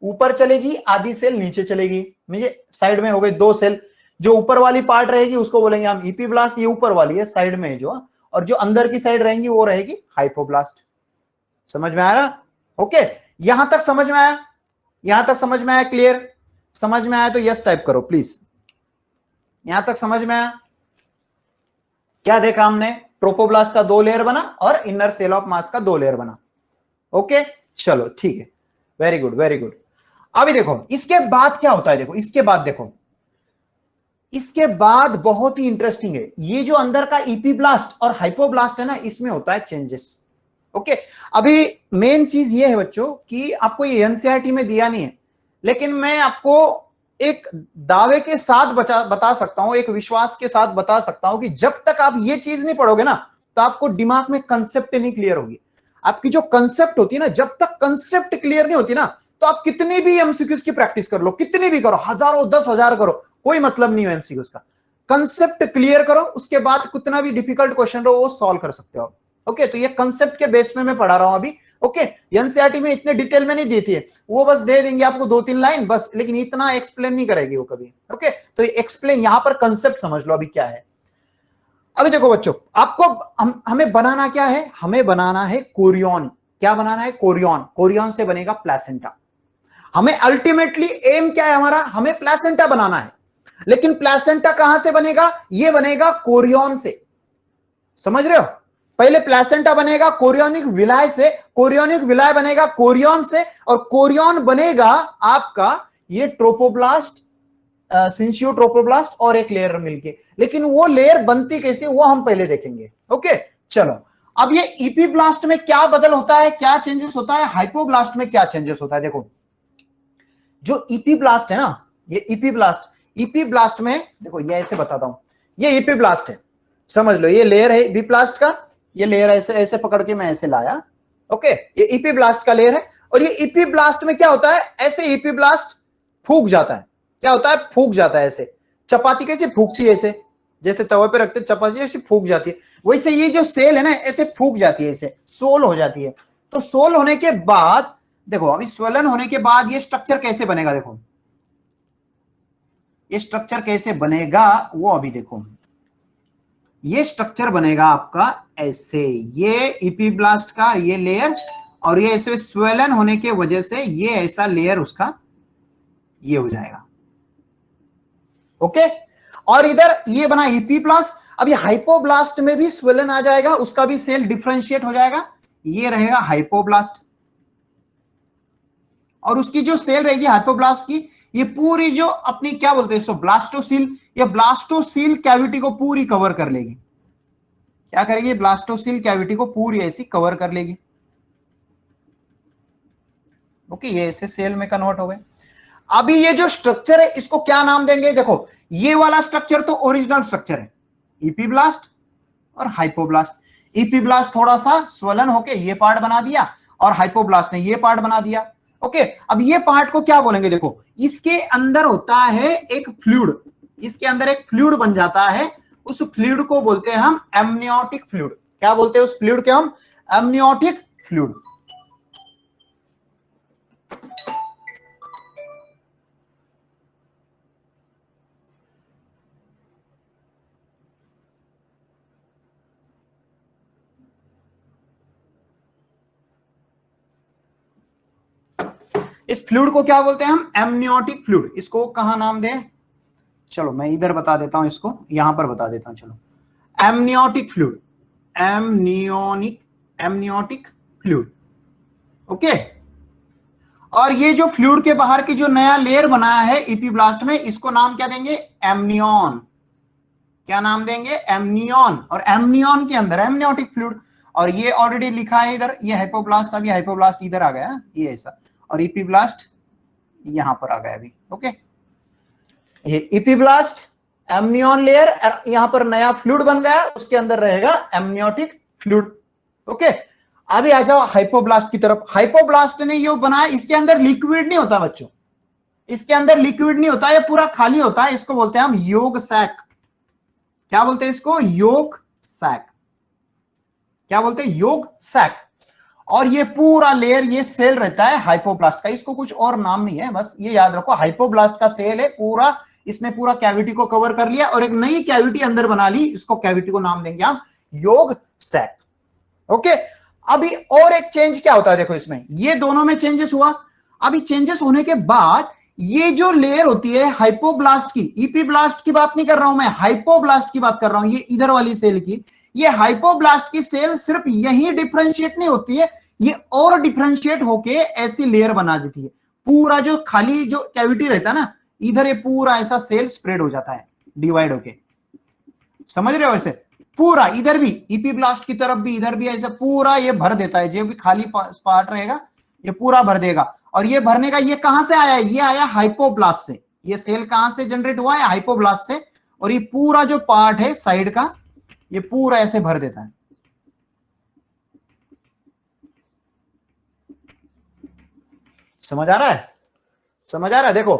ऊपर चलेगी, आधी सेल नीचे चलेगी, मुझे साइड में हो गए दो सेल। जो ऊपर वाली पार्ट रहेगी उसको बोलेंगे हम इपीब्लास्ट, ये ऊपर वाली है साइड में जो, और जो अंदर की साइड रहेंगी वो रहेगी हाइपोब्लास्ट। समझ में आ रहा, ओके यहां तक समझ में आया, यहां तक समझ में आया, क्लियर, समझ में आया तो यस टाइप करो प्लीज। यहां तक समझ में आया, क्या देखा हमने, ट्रोपोब्लास्ट का दो लेयर बना और इनर सेल ऑफ मास का दो लेयर बना। ओके चलो ठीक है, वेरी गुड वेरी गुड। अभी देखो इसके बाद क्या होता है, देखो इसके बाद देखो, इसके बाद बहुत ही इंटरेस्टिंग है, ये जो अंदर का इपीब्लास्ट और हाइपोब्लास्ट है ना, इसमें होता है चेंजेस। ओके, अभी मेन चीज ये है बच्चों कि आपको ये एनसीईआरटी में दिया नहीं है, लेकिन मैं आपको एक दावे के साथ बता सकता हूं, एक विश्वास के साथ बता सकता हूं कि जब तक आप ये चीज नहीं पढ़ोगे ना, तो आपको दिमाग में कंसेप्ट नहीं क्लियर होगी। आपकी जो कंसेप्ट होती है ना, जब तक कंसेप्ट क्लियर नहीं होती ना, तो आप कितनी भी एमसीक्यूज की प्रैक्टिस कर लो, कितनी भी करो, हजारों 10,000 करो, कोई मतलब नहीं है एमसीक्यूज का। कंसेप्ट क्लियर करो, उसके बाद कितना भी डिफिकल्ट क्वेश्चन रहो वो सॉल्व कर सकते हो। ओके, तो ये कंसेप्ट के बेस में मैं पढ़ा रहा हूं अभी। ओके, एनसीईआरटी में इतने डिटेल में नहीं देती है, वो बस दे देंगे आपको 2-3 लाइन बस, लेकिन इतना एक्सप्लेन नहीं करेगी वो कभी। ओके, तो ये एक्सप्लेन, यहां पर कंसेप्ट समझ लो अभी क्या है। अभी देखो बच्चों, आपको हमें बनाना क्या है, हमें बनाना है कोरियन। क्या बनाना है, कोरियन। कोरियन से बनेगा प्लेसेंटा। हमें अल्टीमेटली एम क्या है हमारा, हमें प्लेसेंटा बनाना है, लेकिन प्लेसेंटा कहां से बनेगा, ये बनेगा कोरियन से, समझ रहे हो। पहले प्लेसेंटा बनेगा कोरियोनिक विलाय से, कोरियोनिक विलाय बनेगा कोरियन से, और कोरियन बनेगा आपका ये ट्रोपोब्लास्ट, सिंसियोट्रोपोब्लास्ट और एक लेयर मिलके, लेकिन वो लेयर बनती कैसे वो हम पहले देखेंगे। ओके चलो, अब ये इपीब्लास्ट में क्या बदल होता है, क्या चेंजेस होता है, हाइपोब्लास्ट में क्या चेंजेस होता है। देखो जो इपीब्लास्ट है ना, ये इपीब्लास्ट में देखो, ये ऐसे बताता हूं, ये इपीब्लास्ट है, समझ लो ये लेयर है इपीब्लास्ट का, ये लेयर ऐसे ऐसे पकड़ के मैं ऐसे लाया। ओके ये इपीब्लास्ट का लेयर है, और ये इपीब्लास्ट में क्या होता है, ऐसे इपीब्लास्ट फूक जाता है, क्या होता है, फूक जाता है, ऐसे चपाती कैसे फूकती है, ऐसे जैसे तवे पे रखते चपाती ऐसे फूक जाती है, वैसे ये जो सेल है ना ऐसे फूक जाती है, ऐसे सोल हो जाती है। तो सोल होने के बाद देखो, अभी स्वलन होने के बाद ये स्ट्रक्चर कैसे बनेगा, देखो ये स्ट्रक्चर कैसे बनेगा वो अभी देखो, ये स्ट्रक्चर बनेगा आपका ऐसे, ये इपीब्लास्ट का ये लेयर, और ये ऐसे स्वेलन होने के वजह से ये ऐसा लेयर उसका ये हो जाएगा। ओके और इधर ये बना इपीब्लास्ट, अभी हाइपोब्लास्ट में भी स्वेलन आ जाएगा, उसका भी सेल डिफरेंशिएट हो जाएगा, ये रहेगा हाइपोब्लास्ट, और उसकी जो सेल रहेगी हाइपोब्लास्ट की, ये पूरी जो अपनी क्या बोलते हैं इसको ब्लास्टोसील, ये ब्लास्टोसील कैविटी को पूरी कवर कर लेगी, क्या करेगी, ब्लास्टोसील कैविटी को पूरी ऐसी कवर कर लेगी। ओके ये ऐसे सेल में कन्वर्ट हो गए। अभी ये जो स्ट्रक्चर है इसको क्या नाम देंगे, देखो ये वाला स्ट्रक्चर तो ओरिजिनल स्ट्रक्चर है, इपीब्लास्ट और हाइपोब्लास्ट। इपीब्लास्ट थोड़ा सा स्वलन होके ये पार्ट बना दिया, और हाइपोब्लास्ट ने ये पार्ट बना दिया। ओके अब ये पार्ट को क्या बोलेंगे, देखो इसके अंदर होता है एक फ्लूइड, इसके अंदर एक फ्लूइड बन जाता है, उस फ्लूइड को बोलते हैं हम एमनियोटिक फ्लूइड। क्या बोलते हैं उस फ्लूइड के हम, एमनियोटिक फ्लूइड। इस फ्लूइड को क्या बोलते हैं हम, एमनियोटिक फ्लूइड। इसको कहां नाम दें, चलो मैं इधर बता देता हूं, इसको यहां पर बता देता हूं, चलो amniotic fluid, amniotic fluid. Okay और ये जो फ्लूइड के बाहर की जो नया लेयर बनाया है इपीब्लास्ट में, इसको नाम क्या देंगे, एमनियन। क्या नाम देंगे, एमनियन, और एमनियन के अंदर एमनियोटिक फ्लूइड, और ये ऑलरेडी लिखा है इधर, ये हाइपोब्लास्ट, अभी हाइपोब्लास्ट इधर आ गया ये ऐसा, और इपीब्लास्ट यहां पर आ गया अभी। ओके ये इपीब्लास्ट एमनियन लेयर, यहां पर नया फ्लूइड बन गया, उसके अंदर रहेगा एमनियोटिक फ्लूइड। ओके अभी आ जाओ हाइपोब्लास्ट की तरफ। हाइपोब्लास्ट ने ये बनाया, इसके अंदर लिक्विड नहीं होता बच्चों, इसके अंदर लिक्विड नहीं होता, ये पूरा खाली होता है, इसको बोलते हैं हम योग सैक। क्या बोलते हैं इसको, योग सैक। क्या बोलते हैं, योग सैक। और ये पूरा लेयर ये सेल रहता है हाइपोब्लास्ट का, इसको कुछ और नाम नहीं है, बस ये याद रखो हाइपोब्लास्ट का सेल है पूरा, इसने पूरा कैविटी को कवर कर लिया और एक नई कैविटी अंदर बना ली, इसको कैविटी को नाम देंगे हम योग सैक। ओके अभी और एक चेंज क्या होता है, देखो इसमें ये दोनों में चेंजेस हुआ। अभी चेंजेस होने के बाद ये जो लेयर होती है हाइपोब्लास्ट की, इपीब्लास्ट की बात नहीं कर रहा हूं मैं, हाइपोब्लास्ट की बात कर रहा हूं, ये इधर वाली सेल की, ये हाइपोब्लास्ट की सेल सिर्फ यही डिफरेंशिएट नहीं होती है, ये और डिफरेंशिएट होके ऐसी लेयर बना देती है, पूरा जो खाली जो कैविटी रहता है ना इधर, ये पूरा ऐसा सेल स्प्रेड हो जाता है डिवाइड होके, समझ रहे हो, ऐसे पूरा इधर भी इपीब्लास्ट की तरफ भी इधर भी ऐसा पूरा ये भर देता है, जो भी खाली पार्ट रहेगा ये पूरा भर देगा। और ये भरने का ये कहां से आया, ये आया हाइपोब्लास्ट से, ये सेल कहां से जनरेट हुआ है, हाइपोब्लास्ट से, और ये पूरा जो पार्ट है साइड का ये पूरा ऐसे भर देता है। समझ आ रहा है, समझ आ रहा है, देखो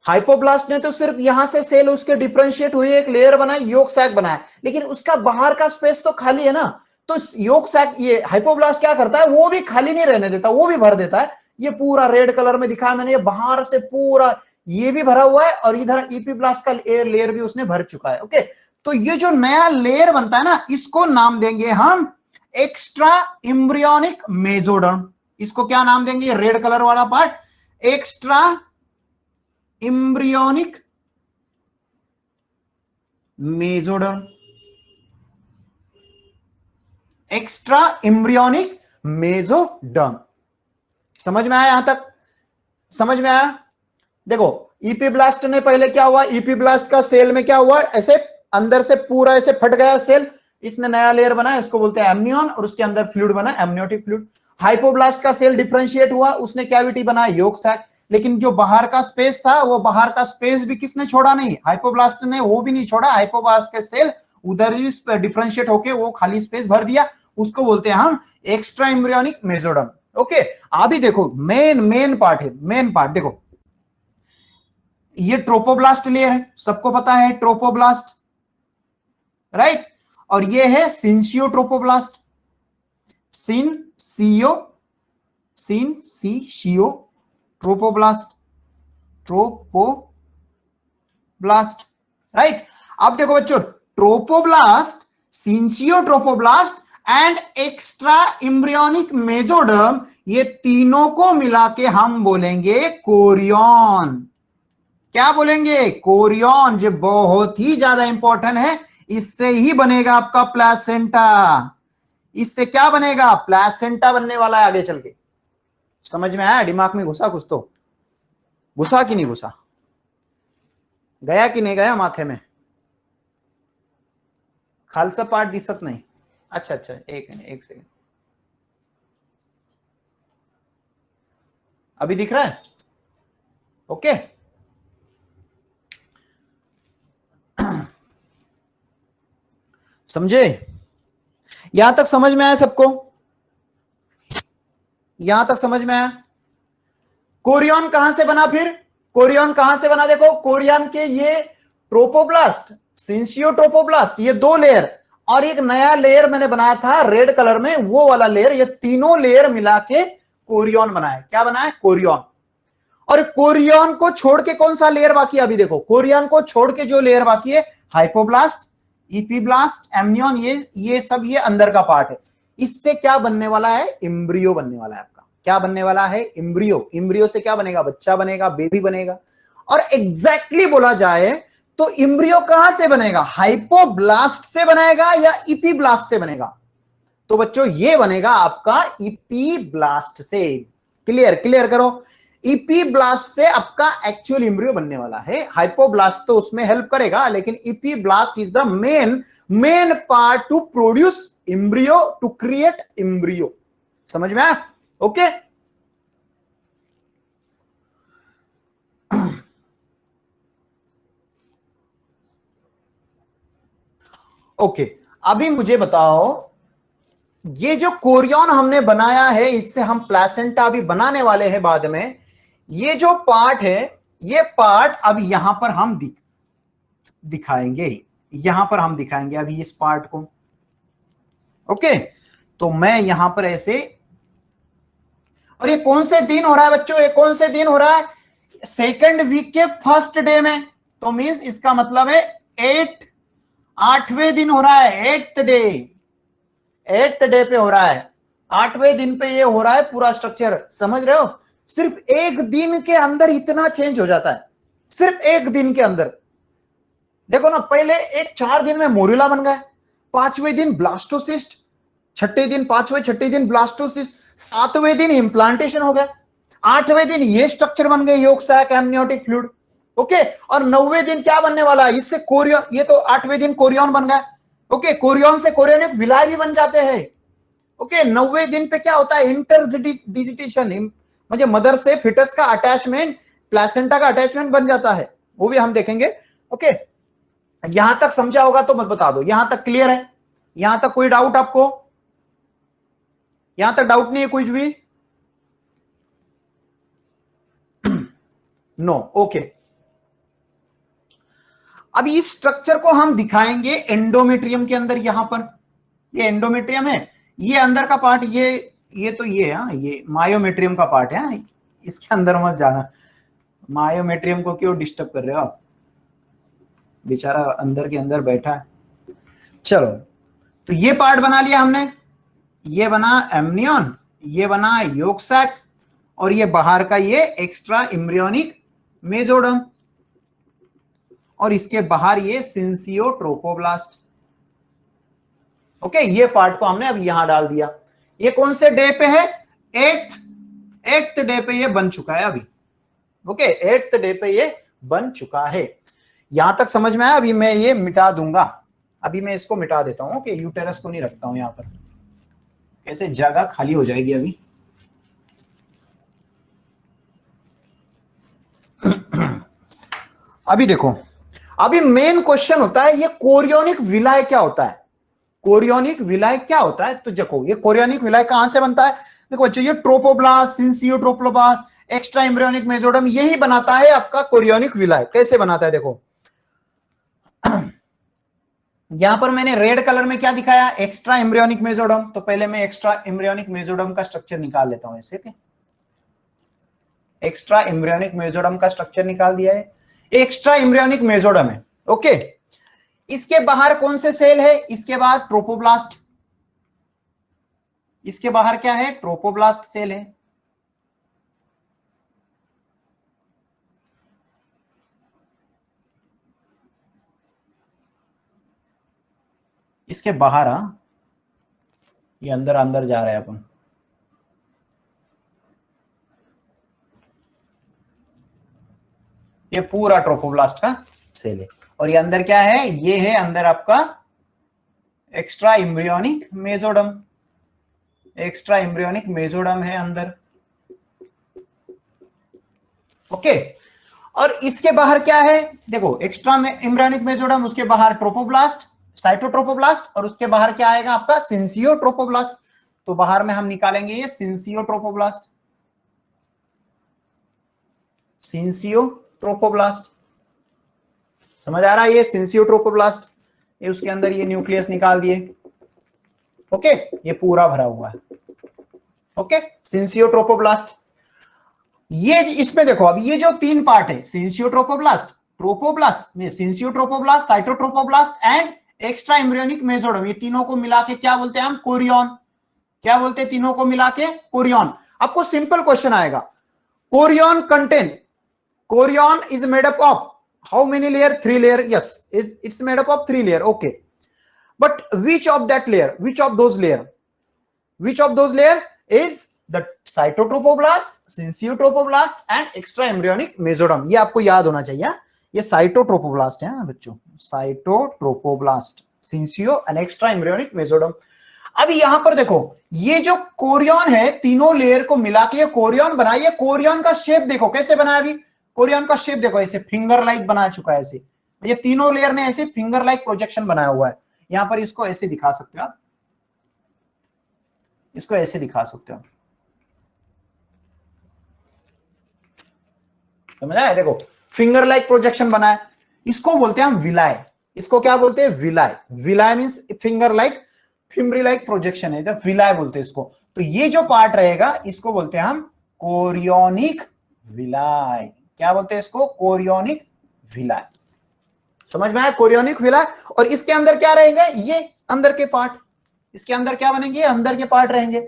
हाइपोब्लास्ट ने तो सिर्फ यहां से सेल उसके डिफरेंशिएट हुई एक लेयर बनाई, योग सैक बनाया, लेकिन उसका बाहर का स्पेस तो खाली है ना, तो योग सैक ये हाइपोब्लास्ट क्या करता है, वो भी खाली नहीं रहने देता, वो भी भर देता है। ये पूरा रेड कलर में दिखाया मैंने, ये बाहर से पूरा ये भी भरा हुआ है, और इधर इपीब्लास्ट का लेयर भी उसने भर चुका है। ओके तो ये जो नया लेयर बनता है ना, इसको नाम देंगे हम एक्स्ट्रा एम्ब्रियोनिक मेसोडर्म। इसको क्या नाम देंगे, रेड कलर वाला part extra embryonic mesoderm, extra embryonic mesoderm. समझ में आया? यहां तक समझ में आया? देखो इपीब्लास्ट ने पहले क्या हुआ, इपीब्लास्ट का सेल में क्या हुआ, ऐसे अंदर से पूरा ऐसे फट गया सेल, इसने नया लेयर बनाया, इसको बोलते हैं एमनियन, और उसके अंदर फ्लूइड बना, एमनियोटिक फ्लूइड। हाइपोब्लास्ट का सेल डिफरेंशिएट हुआ, उसने कैविटी बनाया, यॉर्क सैक, लेकिन जो बाहर का स्पेस था, वो बाहर का स्पेस भी किसने छोड़ा नहीं, हाइपोब्लास्ट ने वो भी नहीं छोड़ा। हाइपोब्लास्ट के सेल उधर ही डिफरेंशिएट होके वो खाली स्पेस भर दिया, उसको बोलते हैं हम एक्स्ट्रा एम्ब्रियोनिक मेसोडर्म। ओके, अभी देखो मेन पार्ट है, मेन पार्ट देखो, ये ट्रोपोब्लास्ट लेयर है, सबको पता है ट्रोपोब्लास्ट, राइट? और ये है syncytiotrophoblast, syncytiotrophoblast, trophoblast, right? अब देखो बच्चों, trophoblast, syncytiotrophoblast and extra embryonic mesoderm, ये तीनों को मिला के हम बोलेंगे कोरियन। क्या बोलेंगे? कोरियन, जो बहुत ही ज्यादा इंपॉर्टेंट है। इससे ही बनेगा आपका प्लासेंटा। इससे क्या बनेगा? प्लासेंटा बनने वाला है आगे चल के। समझ में आया? दिमाग में घुसा कुछ तो? घुसा कि नहीं घुसा? गया कि नहीं गया माथे में? खालसा पार्ट दिसत नहीं? अच्छा, एक सेकेंड, अभी दिख रहा है? ओके, समझे? यहां तक समझ में आया सबको? यहां तक समझ में आया? कोरियन कहां से बना फिर? कोरियन कहां से बना? देखो कोरियन के ये ट्रोपोब्लास्ट, सिंसियो ट्रोपोब्लास्ट, ये दो लेयर, और एक नया लेयर मैंने बनाया था रेड कलर में, वो वाला लेयर, ये तीनों लेयर मिला के कोरियन बनाया। क्या बनाया? कोरियन। और कोरियन को छोड़ के कौन सा लेयर बाकी है? अभी देखो, कोरियन को छोड़ के जो लेयर बाकी है, हाइपोब्लास्ट, इपीब्लास्ट, एमनियन, ये सब ये अंदर का पार्ट है। इससे क्या बनने वाला है? एम्ब्रियो बनने वाला है आपका। क्या बनने वाला है? एम्ब्रियो। एम्ब्रियो से क्या बनेगा? बच्चा बनेगा, बेबी बनेगा। और एग्जैक्टली बोला जाए तो एम्ब्रियो कहां से बनेगा? हाइपोब्लास्ट से बनेगा या इपीब्लास्ट से बनेगा? तो बच्चों ये बनेगा आपका इपीब्लास्ट से। क्लियर करो, इपीब्लास्ट से आपका एक्चुअल एम्ब्रियो बनने वाला है। हाइपोब्लास्ट तो उसमें हेल्प करेगा, लेकिन epiblast is the main part to produce embryo, to create embryo. समझ में आया? ओके, ओके, अभी मुझे बताओ, ये जो कोरियन हमने बनाया है, इससे हम प्लासेंटा भी बनाने वाले हैं बाद में। ये जो पार्ट है, ये पार्ट अब यहां पर हम दिखाएंगे, यहां पर हम दिखाएंगे अभी इस पार्ट को। ओके, तो मैं यहां पर ऐसे, और ये कौन से दिन हो रहा है बच्चों? ये कौन से दिन हो रहा है? सेकेंड वीक के फर्स्ट डे में। तो मींस इसका मतलब है 8वें दिन हो रहा है, 8th डे पे हो रहा है, 8वें दिन पे ये हो रहा है पूरा स्ट्रक्चर। समझ रहे हो? सिर्फ एक दिन के अंदर इतना चेंज हो जाता है, सिर्फ एक दिन के अंदर। देखो ना, पहले एक 4 दिन में मोरिला बन गया, 5वें दिन ब्लास्टोसिस्ट, छठे दिन ब्लास्टोसिस्ट, 7वें दिन इम्प्लांटेशन हो गया, 8वें दिन ये स्ट्रक्चर बन गए, yolk sac, amniotic fluid. Okay, और 9वें दिन क्या बनने वाला है? इससे कोरियन, ये तो 8वें दिन कोरियन बन गया। ओके, कोरियन से कोरियनिक विलाय भी बन जाते हैं। ओके, 9वें दिन पे क्या होता है? इंटरडिजिटेशन, मतलब मदर से फिटस का अटैचमेंट, प्लेसेंटा का अटैचमेंट बन जाता है, वो भी हम देखेंगे। ओके, यहां तक समझा होगा तो मत बता दो, यहां तक क्लियर है? यहां तक कोई डाउट आपको? यहां तक डाउट नहीं है कुछ भी? No, okay. अब इस स्ट्रक्चर को हम दिखाएंगे एंडोमेट्रियम के अंदर। यहां पर ये एंडोमेट्रियम है, ये अंदर का पार्ट, ये तो ये मायोमेट्रियम का पार्ट है, इसके अंदर मत जाना। मायोमेट्रियम को क्यों डिस्टर्ब कर रहे हो आप? बेचारा अंदर के अंदर बैठा है। चलो, तो ये पार्ट बना लिया हमने, ये बना एमनियन, ये बना यॉर्क सैक, और ये बाहर का ये एक्स्ट्रा एम्ब्रियोनिक मेसोडर्म, और इसके बाहर ये सिंसियोट्रोपोब्लास्ट। ओके, ये पार्ट को हमने अब यहां डाल दिया। ये कौन से डे पे है? एट्थ डे पे ये बन चुका है अभी। ओके, 8th डे पे ये बन चुका है। यहां तक समझ में आया? अभी मैं ये मिटा दूंगा, अभी मैं इसको मिटा देता हूं कि यूटेरस को नहीं रखता हूं यहां पर, कैसे जगह खाली हो जाएगी अभी। अभी देखो, अभी मेन क्वेश्चन होता है ये कोरियोनिक विलाय क्या होता है? कोरियोनिक विलाय क्या होता है? तो देखो, ये कोरियोनिक विलाय कहां से बनता है? देखो बच्चों, ये ट्रोपोब्लास्ट, सिंसियोट्रोपोब्लास्ट, एक्स्ट्रा एम्ब्रियोनिक मेसोडर्म, यही बनाता है आपका कोरियोनिक विलाय। कैसे बनाता है देखो, यहां पर मैंने रेड कलर में क्या दिखाया? Extra embryonic mesoderm. तो पहले मैं एक्स्ट्रा एम्ब्रियोनिक मेसोडर्म का स्ट्रक्चर निकाल लेता हूं ऐसे। एक्स्ट्रा एम्ब्रियोनिक मेसोडर्म का स्ट्रक्चर निकाल दिया है। एक्स्ट्रा एम्ब्रियोनिक मेसोडर्म है। ओके, इसके बाहर कौन से सेल है? इसके बाद ट्रोपोब्लास्ट। इसके बाहर क्या है? ट्रोपोब्लास्ट सेल है। इसके बाहर ये अंदर अंदर जा रहा है अपन। ये पूरा ट्रोपोब्लास्ट का सेल है, और ये अंदर क्या है? ये है अंदर आपका extra embryonic mesoderm. Extra embryonic mesoderm है अंदर। ओके, और इसके बाहर क्या है? देखो, एक्स्ट्रा एम्ब्रियोनिक मेसोडर्म, उसके बाहर ट्रोपोब्लास्ट, साइटोट्रोपोब्लास्ट, और उसके बाहर क्या आएगा आपका? सिंसियोट्रोपोब्लास्ट। तो बाहर में हम निकालेंगे ये सिंसियोट्रोपोब्लास्ट। सिंसियोट्रोपोब्लास्ट, समझ आ रहा है? ये सिंसियोट्रोपोब्लास्ट, ये उसके अंदर ये न्यूक्लियस निकाल दिए। ओके, ये पूरा भरा हुआ है। ओके, सिंसियोट्रोपोब्लास्ट। ये इसमें देखो, अब ये जो तीन पार्ट है, सिंसियोट्रोपोब्लास्ट, ट्रोपोब्लास्ट में सिंसियोट्रोपोब्लास्ट, साइटोट्रोपोब्लास्ट एंड एक्स्ट्रा एम्ब्रियोनिक मेसोडर्म, ये तीनों को मिला के क्या बोलते हैं हम? कोरियन। क्या बोलते हैं तीनों को मिला के? कोरियन। आपको सिंपल क्वेश्चन आएगा, Korean contain, Korean is made up of how many layer? 3 layer. Yes, it's made up of 3 layer. Okay, but which of that layer, which of those layer is the cytotrophoblast, sinciotropoblast and extra embryonic mesoderm? ये आपको याद होना चाहिए। ये साइटोट्रोपोब्लास्ट है बच्चों, साइटोट्रोपोब्लास्ट, सिंसियो and extra embryonic mesoderm. अब यहां पर देखो, ये जो कोरियन है, तीनों लेयर को मिला के ये कोरियन बना। ये कोरियन का शेप देखो कैसे बना है। अभी कोरियन का शेप देखो, ऐसे फिंगर लाइक बना चुका है। ऐसे ये तीनों लेयर ने ऐसे फिंगर लाइक प्रोजेक्शन बनाया हुआ है। यहां पर इसको ऐसे दिखा सकते हो आप, इसको ऐसे दिखा सकते हो, समझ आया? देखो, फिंगर लाइक प्रोजेक्शन बना है, इसको बोलते हैं हम विलाय। इसको क्या बोलते हैं? Villi. Villi means finger like, fimbriae like projection है, तो विलाय बोलते हैं इसको। तो ये जो पार्ट रहेगा इसको बोलते हैं हम कोरियोनिक विलाय। क्या बोलते हैं इसको? कोरियोनिक विलाय। समझ में आया? कोरियोनिक विलाय। और इसके अंदर क्या रहेगा? ये अंदर के पार्ट, इसके अंदर क्या बनेंगे? अंदर के पार्ट रहेंगे।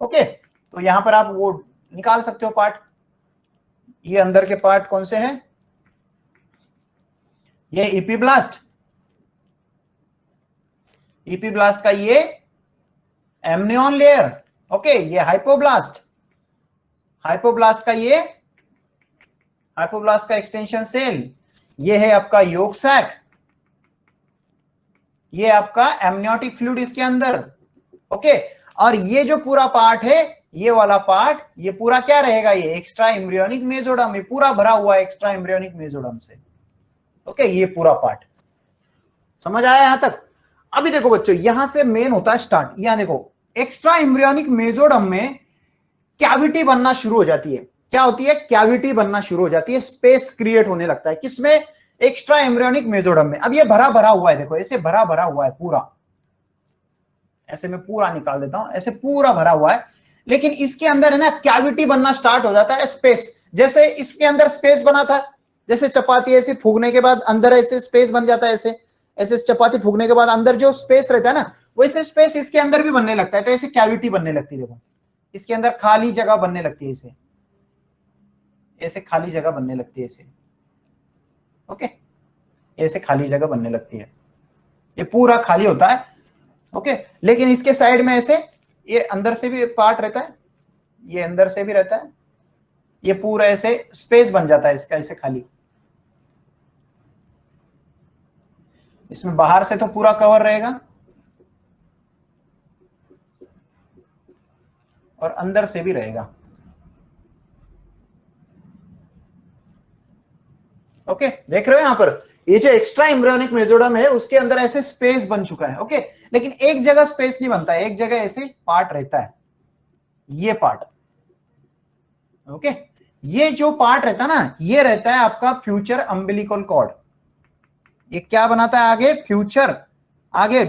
ओके, तो यहां पर आप वो निकाल सकते हो पार्ट। ये अंदर के पार्ट कौन से हैं? ये इपीब्लास्ट, इपीब्लास्ट का ये एमनियन लेयर। ओके, ये हाइपोब्लास्ट, हाइपोब्लास्ट का ये, हाइपोब्लास्ट का एक्सटेंशन सेल। ये है आपका योग सैक, ये आपका एमनियोटिक फ्लूइड इसके अंदर। ओके, और ये जो पूरा पार्ट है, ये वाला पार्ट, ये पूरा क्या रहेगा? ये एक्स्ट्रा एम्ब्रियोनिक मेसोडर्म, ये पूरा भरा हुआ है एक्स्ट्रा एम्ब्रियोनिक मेसोडर्म से। ओके, ये पूरा पार्ट समझ आया यहां तक? अभी देखो बच्चों, यहां से मेन होता है स्टार्ट। यहां देखो, एक्स्ट्रा एम्ब्रियोनिक मेसोडर्म में कैविटी बनना शुरू हो जाती है। क्या होती है? कैविटी बनना शुरू हो जाती है, स्पेस क्रिएट होने लगता है। किसमें? एक्स्ट्रा एम्ब्रियोनिक मेसोडर्म में। अब ये भरा भरा हुआ है, देखो ऐसे भरा भरा हुआ है पूरा, ऐसे मैं पूरा निकाल देता हूं, ऐसे पूरा भरा हुआ है। लेकिन इसके अंदर है ना, कैविटी बनना स्टार्ट हो जाता है, स्पेस। जैसे इसके अंदर स्पेस बना था, जैसे चपाती ऐसे फूकने के बाद अंदर ऐसे स्पेस बन जाता है, ऐसे ऐसे चपाती फूकने के बाद अंदर जो स्पेस रहता है ना, वैसे स्पेस इसके अंदर भी बनने लगता है। तो ऐसे कैविटी बनने लगती है, देखो इसके अंदर खाली जगह बनने लगती है इसे। ऐसे खाली जगह बनने लगती है ऐसे, ओके, ऐसे खाली जगह बनने लगती है, ये पूरा खाली होता है, ओके। लेकिन इसके साइड में ऐसे ये अंदर से भी पार्ट रहता है, ये अंदर से भी रहता है, ये पूरा ऐसे स्पेस बन जाता है इसका ऐसे खाली, इसमें बाहर से तो पूरा कवर रहेगा और अंदर से भी रहेगा, ओके। देख रहे हो यहां पर ये जो एक्स्ट्रा एम्ब्रियोनिक मेसोडर्म है उसके अंदर ऐसे स्पेस बन चुका है, ओके। लेकिन एक जगह स्पेस नहीं बनता है, एक जगह ऐसे पार्ट रहता है, ये पार्ट, ओके। ये जो पार्ट रहता है ना, ये रहता है आपका फ्यूचर अम्बिलिकल कॉर्ड। ये क्या बनाता है आगे, फ्यूचर, आगे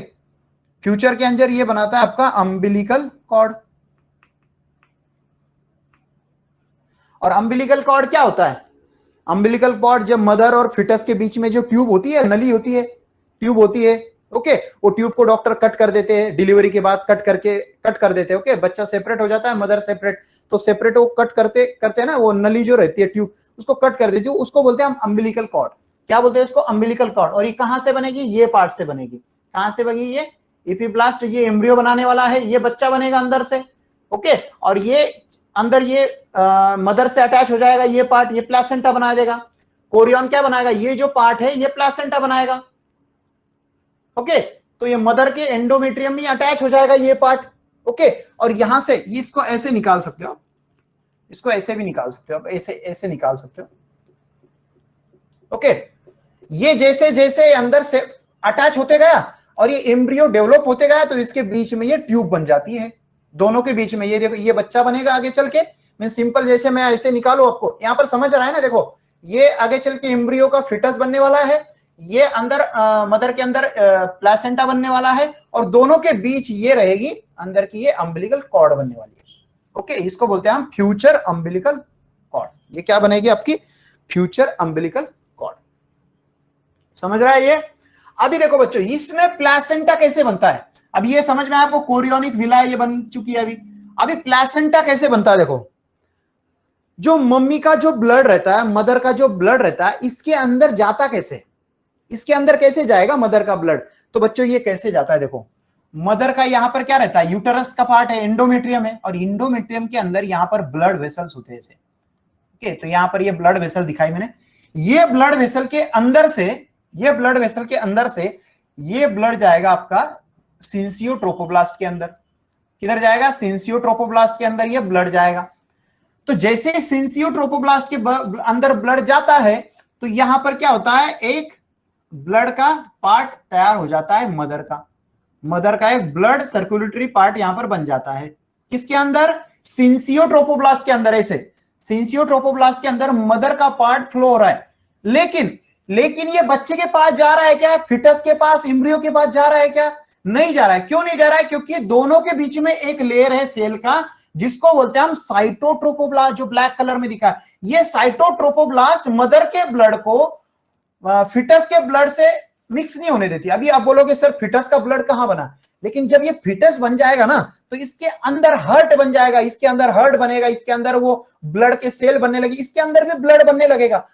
फ्यूचर के अंदर ये बनाता है आपका अम्बिलिकल कॉर्ड। और अम्बिलिकल कॉर्ड क्या होता है, अम्बिलिकल कॉर्ड जब मदर और फिटस के बीच में जो ट्यूब होती है, नली होती है, ट्यूब होती है, ओके, वो ट्यूब को डॉक्टर कट कर देते हैं, डिलीवरी के बाद कट कर देते हैं, ओके। बच्चा सेपरेट हो जाता है, मदर सेपरेट, तो सेपरेट वो कट करते हैं ना, वो नली जो रहती है ट्यूब, उसको कट कर देती है, उसको बोलते हैं हम अम्बिलिकल कॉर्ड। क्या बोलते हैं इसको, अम्बिलिकल कॉर्ड। और ये कहां से बनेगी, ये पार्ट से बनेगी। कहां से बनेगी, ये इपीब्लास्ट, ये एम्ब्रियो बनाने वाला है, ये बच्चा बनेगा अंदर से, ओके। और ये अंदर ये मदर से अटैच हो जाएगा, ये पार्ट, ये प्लेसेंटा बना देगा। कोरियन क्या बनाएगा, ये जो पार्ट है ये प्लेसेंटा बनाएगा, ओके। तो ये मदर के एंडोमेट्रियम में अटैच हो जाएगा ये पार्ट, ओके। और यहां से इसको ऐसे निकाल सकते हो, इसको ऐसे भी निकाल सकते हो, ऐसे ऐसे निकाल सकते हो, ओके। ये जैसे जैसे अंदर से अटैच होते गया और ये एम्ब्रियो डेवलप होते गया, तो इसके बीच में ये ट्यूब बन जाती है, दोनों के बीच में। ये देखो, ये बच्चा बनेगा आगे चल के, मैं सिंपल जैसे मैं ऐसे निकालू, आपको यहां पर समझ रहा है ना, देखो ये आगे चल के एम्ब्रियो का फिटस बनने वाला है, ये अंदर मदर के अंदर प्लेसेंटा बनने वाला है, और दोनों के बीच ये रहेगी अंदर की ये अम्बिलिकल कॉर्ड बनने वाली है, ओके। इसको बोलते हैं हम फ्यूचर अम्बिलिकल कॉर्ड। ये क्या बनेगी आपकी, फ्यूचर अम्बिलिकल कॉर्ड। समझ रहा है ये। अभी देखो बच्चों, इसमें प्लेसेंटा कैसे बनता है, अब ये समझ में आपको, कोरियोनिक विला ये बन चुकी है अभी प्लेसेंटा कैसे बनता है। देखो, जो मम्मी का जो ब्लड रहता है, मदर का जो ब्लड रहता है, इसके अंदर जाता कैसे, इसके अंदर कैसे जाएगा मदर का ब्लड। तो बच्चों ये कैसे जाता है, देखो मदर का यहां पर क्या रहता है, यूटरस का पार्ट है, एंडोमेट्रियम है, और एंडोमेट्रियम के अंदर यहां पर ब्लड वेसल्स होते हैं ऐसे, ओके। तो यहां पर ये ब्लड वेसल दिखाई मैंने, ये ब्लड वेसल के अंदर से, ये ब्लड वेसल के अंदर से ये ब्लड जाएगा आपका सिंसियोट्रोपोब्लास्ट के अंदर। किधर जाएगा, सिंसियोट्रोपोब्लास्ट के अंदर ये ब्लड जाएगा। तो जैसे सिंसियोट्रोपोब्लास्ट के अंदर ब्लड जाता है, तो यहां पर क्या होता है, एक ब्लड का पार्ट तैयार हो जाता है मदर का एक ब्लड सर्कुलेटरी पार्ट यहां पर बन जाता है। किसके अंदर, सिंसियोट्रोपोब्लास्ट के अंदर। ऐसे सिंसियोट्रोपोब्लास्ट के अंदर मदर का पार्ट फ्लो हो रहा है, लेकिन ये बच्चे के पास जा रहा है क्या, फिटस के पास, एम्ब्रियो के पास जा रहा है क्या, नहीं जा रहा है। क्यों नहीं जा रहा है, क्योंकि दोनों के बीच में एक लेयर है सेल का, जिसको बोलते हैं हम साइटोट्रोपोब्लास्ट, जो ब्लैक कलर में दिखा है। ये साइटोट्रोपोब्लास्ट मदर के ब्लड को फिटस के ब्लड से मिक्स नहीं होने देती। अभी आप बोलोगे सर फिटस का ब्लड कहां बना, लेकिन जब ये फिटस बन जाएगा ना, तो इसके अंदर हर्ट बन जाएगा, इसके अंदर हर्ट बनेगा, इसके अंदर वो ब्लड के सेल बनने लगे, इसके अंदर भी ब्लड बनने लगेगा।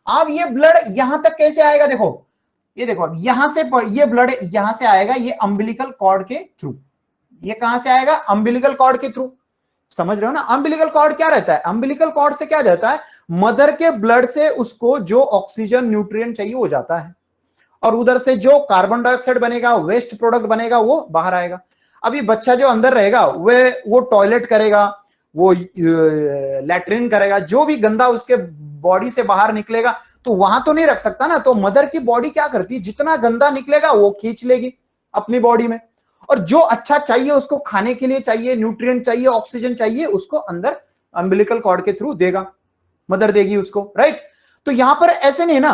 अब ये ब्लड यहां तक कैसे आएगा, देखो ये देखो, अब यहां से ये ब्लड यहां से आएगा, ये अम्बिलिकल कॉर्ड के थ्रू। ये कहां से आएगा, अम्बिलिकल कॉर्ड के थ्रू। समझ रहे हो ना, अम्बिलिकल कॉर्ड क्या रहता है, अम्बिलिकल कॉर्ड से क्या जाता है, मदर के ब्लड से उसको जो ऑक्सीजन न्यूट्रिएंट चाहिए वो जाता है, और उधर से जो कार्बन डाइऑक्साइड बनेगा, वेस्ट प्रोडक्ट बनेगा, वो बाहर आएगा। अभी बच्चा जो अंदर रहेगा वो टॉयलेट करेगा, वो लैट्रिन करेगा, जो भी गंदा उसके बॉडी से बाहर निकलेगा तो वहां तो नहीं रख सकता ना। तो मदर की बॉडी क्या करती है, जितना गंदा निकलेगा वो खींच लेगी अपनी बॉडी में, और जो अच्छा चाहिए उसको खाने के लिए चाहिए, न्यूट्रिएंट चाहिए, ऑक्सीजन चाहिए, उसको अंदर अम्बिलिकल कॉर्ड के थ्रू देगा, मदर देगी उसको, राइट। तो यहां पर ऐसे नहीं ना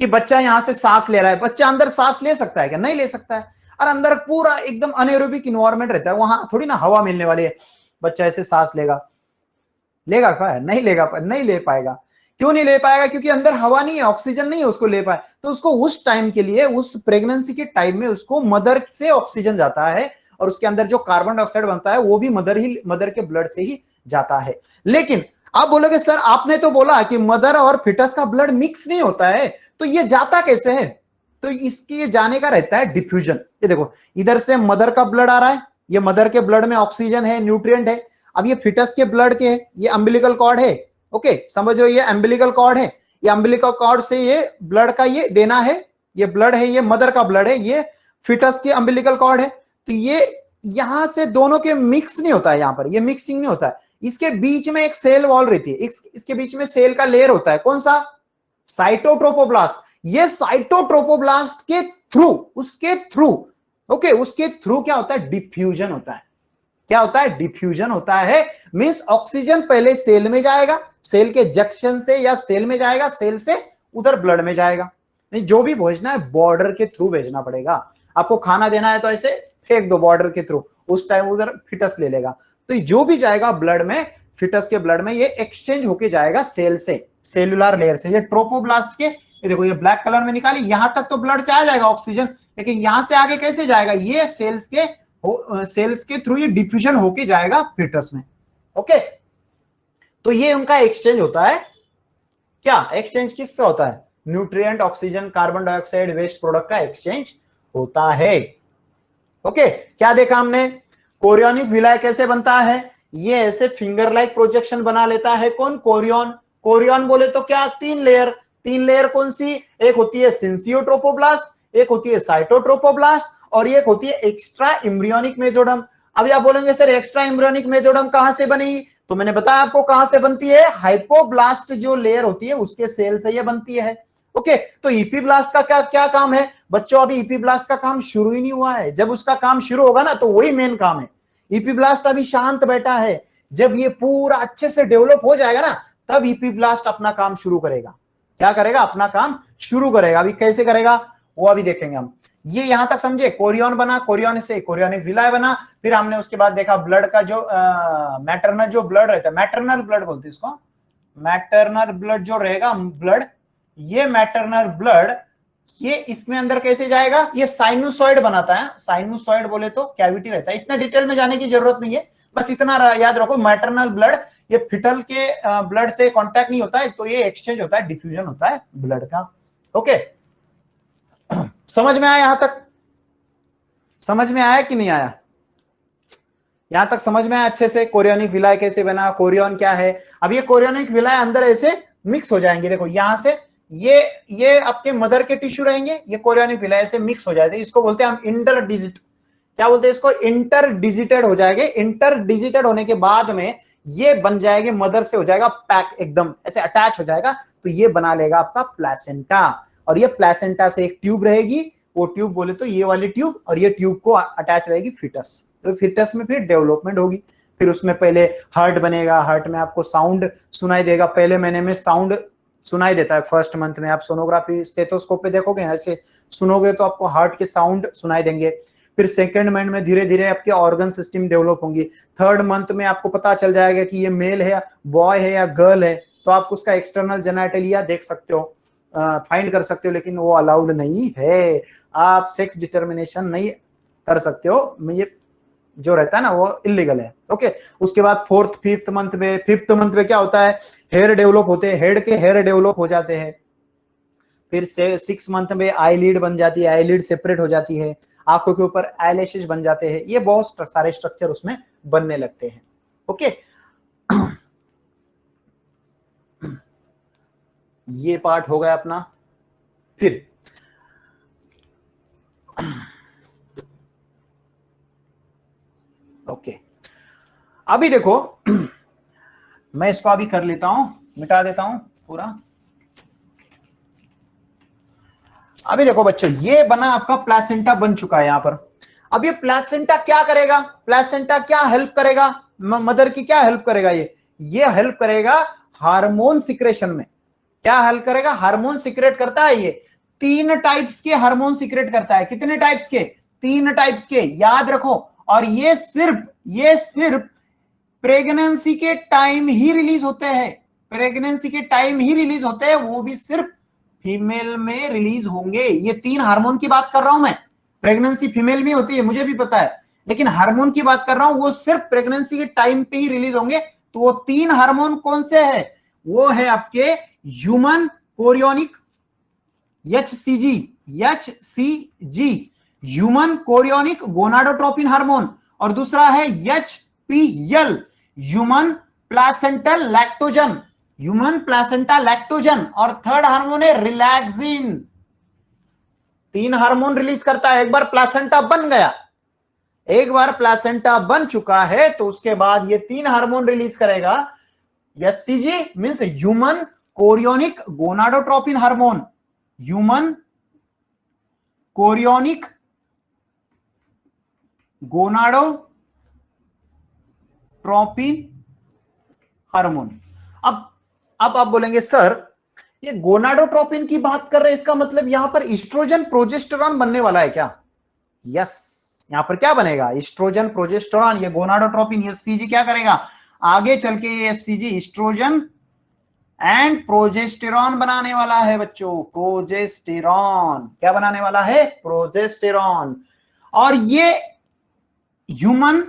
कि बच्चा यहां से सांस ले रहा है, बच्चा अंदर सांस ले सकता है क्या, नहीं ले सकता है। और अंदर पूरा एकदम अनएरोबिक इन्वायरमेंट रहता है, वहां थोड़ी ना हवा मिलने वाली है, बच्चा ऐसे सांस लेगा, लेगा क्या, नहीं लेगा, नहीं ले पाएगा। क्यों नहीं ले पाएगा, क्योंकि अंदर हवा नहीं है, ऑक्सीजन नहीं है, उसको ले पाए। तो उसको उस टाइम के लिए, उस प्रेगनेंसी के टाइम में उसको मदर से ऑक्सीजन जाता है, और उसके अंदर जो कार्बन डाइऑक्साइड बनता है वो भी मदर के ब्लड से ही जाता है। लेकिन आप बोलोगे सर आपने तो बोला कि मदर और फिटस का ब्लड मिक्स नहीं होता है, तो ये जाता कैसे है? तो इसकी जाने का रहता है डिफ्यूजन। ये देखो इधर से मदर का ब्लड आ रहा है, ये मदर के ब्लड में ऑक्सीजन है, न्यूट्रिएंट है। अब ये फिटस के ब्लड के है, ये अम्बिलिकल कॉर्ड है। ओके समझो ये अम्बिलिकल कॉर्ड है, ये अम्बिलिकल कॉर्ड से ये ब्लड का ये देना है, ये ब्लड है, ये मदर का ब्लड है, ये फिटस की अम्बिलिकल कॉर्ड है। तो ये यहां से दोनों के मिक्स नहीं होता है, यहां पर ये मिक्सिंग नहीं होता है। इसके बीच में एक सेल वॉल रहती है, इसके बीच में सेल का लेयर होता है, कौन सा? साइटोट्रोपोब्लास्ट। ये साइटोट्रोपोब्लास्ट के थ्रू, उसके थ्रू, ओके उसके थ्रू क्या होता है? डिफ्यूजन होता है। क्या होता है? डिफ्यूजन होता है। मींस ऑक्सीजन पहले सेल में जाएगा, सेल के जंक्शन से या सेल में जाएगा, सेल से उधर ब्लड में जाएगा। नहीं जो भी भेजना है बॉर्डर के थ्रू भेजना पड़ेगा। आपको खाना देना है तो ऐसे फेंक दो बॉर्डर के थ्रू, उस टाइम उधर फिटस ले लेगा। तो जो भी जाएगा ब्लड में, फिटस के ब्लड में, ये एक्सचेंज होके जाएगा सेल से, सेलुलर लेयर से। ये ट्रोपोब्लास्ट के, ये देखो ये ब्लैक कलर में निकाली, यहां तक तो ब्लड से आ जाएगा ऑक्सीजन, लेकिन यहां से आगे कैसे जाएगा? ये सेल्स के थ्रू ये डिफ्यूजन होके जाएगा फिटस में। ओके तो ये उनका एक्सचेंज होता है। क्या एक्सचेंज किसका होता है? Nutrient, oxygen, carbon dioxide, waste product का एक्सचेंज होता है। ओके क्या देखा हमने? कोरियोनिक विलाय कैसे बनता है? ये ऐसे फिंगर लाइक प्रोजेक्शन बना लेता है। कौन? कोरियन। कोरियन बोले तो क्या? तीन लेयर। तीन लेयर कौन सी? एक होती है सिंसियोट्रोपोब्लास्ट, एक होती है साइटोट्रोपोब्लास्ट, और एक होती है एक्स्ट्रा एम्ब्रियोनिक मेसोडर्म। अभी आप बोलेंगे सर एक्स्ट्रा एम्ब्रियोनिक मेसोडर्म कहां से बनी? तो मैंने बताया आपको कहां से बनती है। हाइपोब्लास्ट जो लेयर होती है उसके सेल से ये बनती है। ओके तो इपीब्लास्ट का क्या क्या काम है बच्चों? अभी इपीब्लास्ट का काम शुरू ही नहीं हुआ है। जब उसका काम शुरू होगा ना तो वही मेन काम है। इपीब्लास्ट अभी शांत बैठा है, जब ये पूरा अच्छे से डेवलप हो जाएगा ना तब इपीब्लास्ट अपना काम शुरू करेगा। क्या करेगा? अपना काम शुरू करेगा। अभी कैसे करेगा वो अभी देखेंगे हम। ये यहां तक समझे? कोरियन बना, कोरियन से कोरियोनिक विलाय बना। फिर हमने उसके बाद देखा ब्लड का जो मैटरनल जो ब्लड रहता है, मैटरनल ब्लड बोलते हैं इसको, मैटरनल ब्लड जो रहेगा ब्लड, ये मैटरनल ब्लड ये इसमें अंदर कैसे जाएगा? ये साइनुसॉइड बनाता है। साइनुसॉइड बोले तो कैविटी रहता है। इतना डिटेल में जाने की जरूरत नहीं है, बस इतना याद रखो मैटरनल ब्लड ये फिटल के ब्लड से कांटेक्ट नहीं होता है, तो ये एक्सचेंज होता है, डिफ्यूजन होता है ब्लड का। ओके समझ में आया? यहां तक समझ में आया कि नहीं आया? यहां तक समझ में आया अच्छे से? कोरियोनिक विलाय कैसे बना, कोरियन क्या है? अब ये कोरियोनिक विलाय अंदर ऐसे मिक्स हो जाएंगे। देखो यहां से ये आपके मदर के टिश्यू रहेंगे, ये कोरियोनिक विलाय से मिक्स हो जाते हैं। इसको बोलते हैं हम इंटरडिजिट, क्या बोलते हैं इसको? इंटरडिजिटेड हो जाएंगे। इंटरडिजिटेड होने के बाद में ये बन जाएंगे, मदर से हो जाएगा पैक, एकदम ऐसे अटैच हो जाएगा, तो ये बना लेगा आपका प्लेसेंटा। और ये प्लेसेंटा से एक ट्यूब रहेगी, वो ट्यूब बोले तो ये वाली ट्यूब, और ये ट्यूब को अटैच रहेगी फिटस। तो फिटस में फिर डेवलपमेंट होगी। फिर उसमें पहले हार्ट बनेगा, हार्ट में आपको साउंड सुनाई देगा। पहले महीने में साउंड सुनाई देता है, फर्स्ट मंथ में आप सोनोग्राफी स्टेथोस्कोप पे देखोगे ऐसे सुनोगे तो आपको हार्ट के साउंड सुनाई देंगे। फिर सेकंड मंथ में धीरे धीरे आपके ऑर्गन सिस्टम डेवलप होंगी। थर्ड मंथ में आपको पता चल जाएगा कि ये मेल है, बॉय है या गर्ल है, तो आप उसका एक्सटर्नल जेनेटलिया देख सकते हो, फाइंड कर सकते हो, लेकिन वो अलाउड नहीं है। आप सेक्स डिटर्मिनेशन नहीं कर सकते हो, ये जो रहता है ना वो इलीगल है। ओके उसके बाद फोर्थ फिफ्थ मंथ में क्या होता है? हेयर डेवलप होते हैं, हेड के हेयर डेवलप हो जाते हैं। फिर से 6 मंथ में आईलिड बन जाती है, आईलिड सेपरेट हो जाती है, आंखों के ऊपर आईलैशेस बन जाते हैं। ये बहुत सारे स्ट्रक्चर उसमें बनने लगते हैं। ओके ये पार्ट हो गया अपना। फिर ओके अभी देखो मैं इसको अभी कर लेता हूं, मिटा देता हूं पूरा। अभी देखो बच्चों ये बना आपका प्लेसेंटा, बन चुका है यहां पर। अब ये प्लेसेंटा क्या करेगा? प्लेसेंटा क्या हेल्प करेगा? मदर की क्या हेल्प करेगा? ये हेल्प करेगा हार्मोन सिक्रेशन में। क्या हेल्प करेगा? हार्मोन सिक्रेट करता है ये। 3 टाइप्स के हार्मोन सिक्रेट करता है। कितने टाइप्स के? 3 टाइप्स के, याद रखो। और ये सिर्फ प्रेगनेंसी के टाइम ही रिलीज होते हैं। प्रेगनेंसी के टाइम ही रिलीज होते हैं, वो भी सिर्फ फीमेल में रिलीज होंगे। ये 3 हार्मोन की बात कर रहा हूं मैं। प्रेगनेंसी फीमेल में होती है मुझे भी पता है, लेकिन हार्मोन की बात कर रहा हूं, वो सिर्फ प्रेगनेंसी के टाइम पे ही रिलीज होंगे, तो वो 3 हार्मोन कौन से है? वो है आपके human chorionic, HCG, HCG human chorionic gonadotropin hormone, और दूसरा है HPL human placental lactogen, human placenta lactogen, और थर्ड हार्मोन है रिलैक्सिन। 3 हार्मोन रिलीज करता है। एक बार प्लासेंटा बन गया, एक बार प्लासेंटा बन चुका है तो उसके बाद ये 3 हार्मोन रिलीज करेगा। HCG means human chorionic gonadotropin hormone, human chorionic gonadotropin hormone. अब आप बोलेंगे सर ये गोनाडोट्रोपिन की बात कर रहे हैं, इसका मतलब यहां पर ईस्ट्रोजन प्रोजेस्टेरॉन बनने वाला है क्या? यस, यहां पर क्या बनेगा? Oestrogen progesterone. ये गोनाडोट्रोपिन एससीजी क्या करेगा? आगे चल के ये एससीजी ईस्ट्रोजन एंड प्रोजेस्टेरॉन बनाने वाला है बच्चों। प्रोजेस्टेरॉन क्या बनाने वाला है? प्रोजेस्टेरॉन। और ये ह्यूमन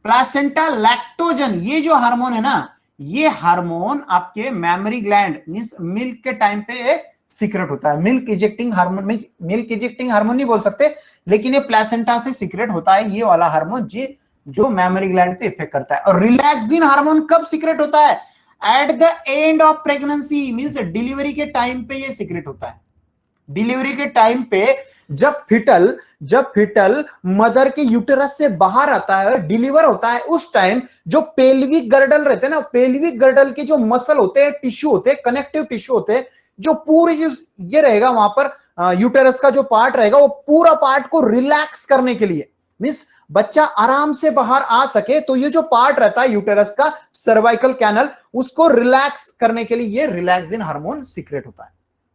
प्लासेंटा लैक्टोजन, ये जो हार्मोन है ना, ये हार्मोन आपके मेमोरी ग्लैंड मींस मिल्क के टाइम पे सीक्रेट होता है। Milk ejecting hormone means milk ejecting hormone नहीं बोल सकते, लेकिन ये प्लेसेंटा से सीक्रेट होता है ये वाला हार्मोन जी, जो मेमोरी ग्लैंड पे इफेक्ट करता है। और रिलैक्सिन हार्मोन कब सीक्रेट होता है? At the end of pregnancy means delivery के टाइम पे ये सीक्रेट होता है। डिलीवरी के टाइम पे जब फिटल मदर के यूटेरस से बाहर आता है, डिलीवर होता है, उस टाइम जो पेल्विक गर्डल रहते हैं ना, पेल्विक गर्डल के जो मसल होते हैं, टिश्यू होते हैं, कनेक्टिव टिश्यू होते हैं, जो पूरी ये रहेगा वहां पर यूटेरस का जो पार्ट रहेगा, वो पूरा पार्ट को रिलैक्स करने के लिए मींस बच्चा आराम से बाहर आ सके, तो ये जो पार्ट रहता है यूटेरस का सर्वाइकल कैनल, उसको रिलैक्स करने के लिए ये रिलैक्सिन हार्मोन सीक्रेट होता है।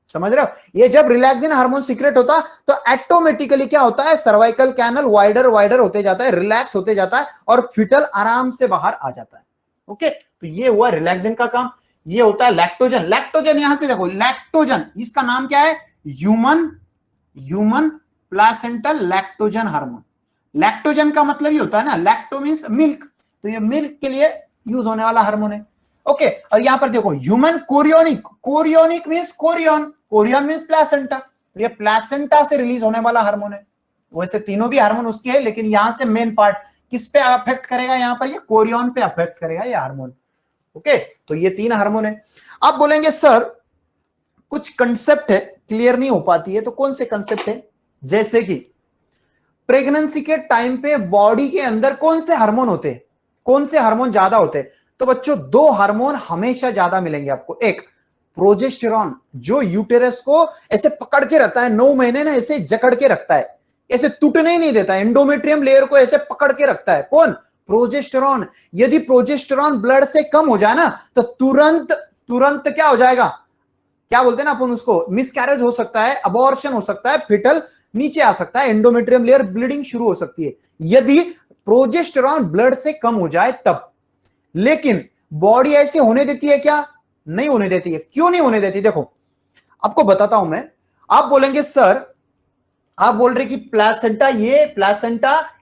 समझ रहे हो? ये जब रिलैक्सिन हार्मोन सीक्रेट होता तो ऑटोमेटिकली क्या होता है? सर्वाइकल कैनल वाइडर वाइडर होते जाता है, रिलैक्स होते जाता है, और फिटल आराम से बाहर आ जाता है। ओके, तो ये हुआ रिलैक्सिन का काम। ये होता है लैक्टोजन। लैक्टोजन यहां से देखो, लैक्टोजन इसका नाम क्या है? Human human placental lactogen hormone. Lactogen का मतलब ये होता है ना, लैक्टो मींस मिल्क, तो ये मिल्क के लिए यूज होने वाला हार्मोन है। ओके, और यहां पर देखो human chorionic, chorionic means Korean, Korean means placenta, तो ये प्लासेंटा से रिलीज होने वाला हार्मोन है। वैसे तीनों भी हार्मोन उसके है, लेकिन यहां से मेन पार्ट किस पे अफेक्ट करेगा? यहां पर ये कोरियन पे अफेक्ट करेगा ये हार्मोन। ओके, तो ये 3 हार्मोन है। आप बोलेंगे सर कुछ कंसेप्ट है क्लियर नहीं हो पाती है, तो कौन से कंसेप्ट है? जैसे कि प्रेगनेंसी के टाइम पे बॉडी के अंदर कौन से हार्मोन होते हैं, कौन से हार्मोन ज्यादा होते हैं? तो बच्चों 2 हार्मोन हमेशा ज्यादा मिलेंगे आपको। एक प्रोजेस्टेरॉन, जो यूटेरस को ऐसे पकड़ के रखता है, 9 महीने ना ऐसे जकड़ के रखता है, ऐसे टूटने ही नहीं देता, एंडोमेट्रियम लेयर को ऐसे पकड़ के रखता है। कौन? प्रोजेस्टेरॉन। यदि प्रोजेस्टेरॉन ब्लड से कम हो जाए ना, तो तुरंत तुरंत क्या हो जाएगा? क्या बोलते हैं ना अपन उसको, मिसकैरेज हो सकता है, अबॉर्शन हो सकता है, फिटल नीचे आ सकता है, एंडोमेट्रियम लेयर ब्लीडिंग शुरू हो सकती है, यदि प्रोजेस्टेरॉन ब्लड से कम हो जाए तब। लेकिन बॉडी ऐसे होने देती है क्या? नहीं होने देती है। क्यों नहीं होने देती? देखो आपको बताता हूं मैं। आप बोलेंगे सर, आप बोल रहे कि प्लासेंटा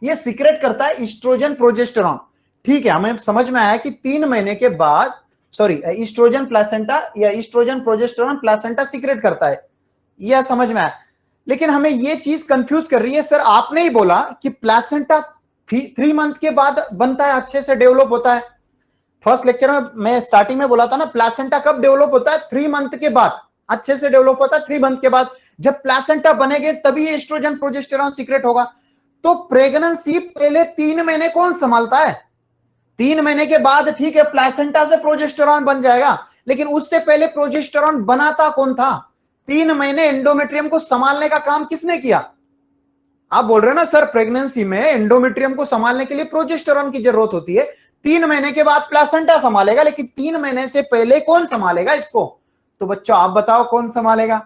ये सीक्रेट करता है ईस्ट्रोजन प्रोजेस्टेरॉन। ठीक है, हमें समझ में आया कि 3 महीने के बाद, सॉरी, ईस्ट्रोजन प्लासेंटा या ईस्ट्रोजन प्रोजेस्टेरॉन प्लासेंटा सीक्रेट करता है, यह समझ में आया। लेकिन हमें यह चीज कंफ्यूज कर रही है सर, आपने ही बोला कि प्लासेंटा 3 मंथ के बाद बनता है, अच्छे से डेवलप होता है। फर्स्ट लेक्चर में मैं स्टार्टिंग में बोला था ना, प्लासेंटा कब डेवलप होता है? 3 मंथ के बाद अच्छे से डेवलप होता है। 3 मंथ के बाद जब प्लासेंटा बनेगे तभी एस्ट्रोजन प्रोजेस्टेरॉन सीक्रेट होगा। तो प्रेगनेंसी पहले 3 महीने कौन संभालता है? 3 महीने के बाद ठीक है प्लासेंटा से प्रोजेस्टेरॉन बन जाएगा, लेकिन उससे पहले प्रोजेस्टेरॉन बनाता कौन था? 3 महीने एंडोमेट्रियम को संभालने का काम किसने किया? आप बोल रहे हो ना सर, प्रेगनेंसी में एंडोमेट्रियम को संभालने के लिए प्रोजेस्टेरॉन की जरूरत होती है। 3 महीने के बाद प्लासेंटा संभालेगा, लेकिन 3 महीने से पहले कौन संभालेगा इसको? तो बच्चों आप बताओ कौन संभालेगा?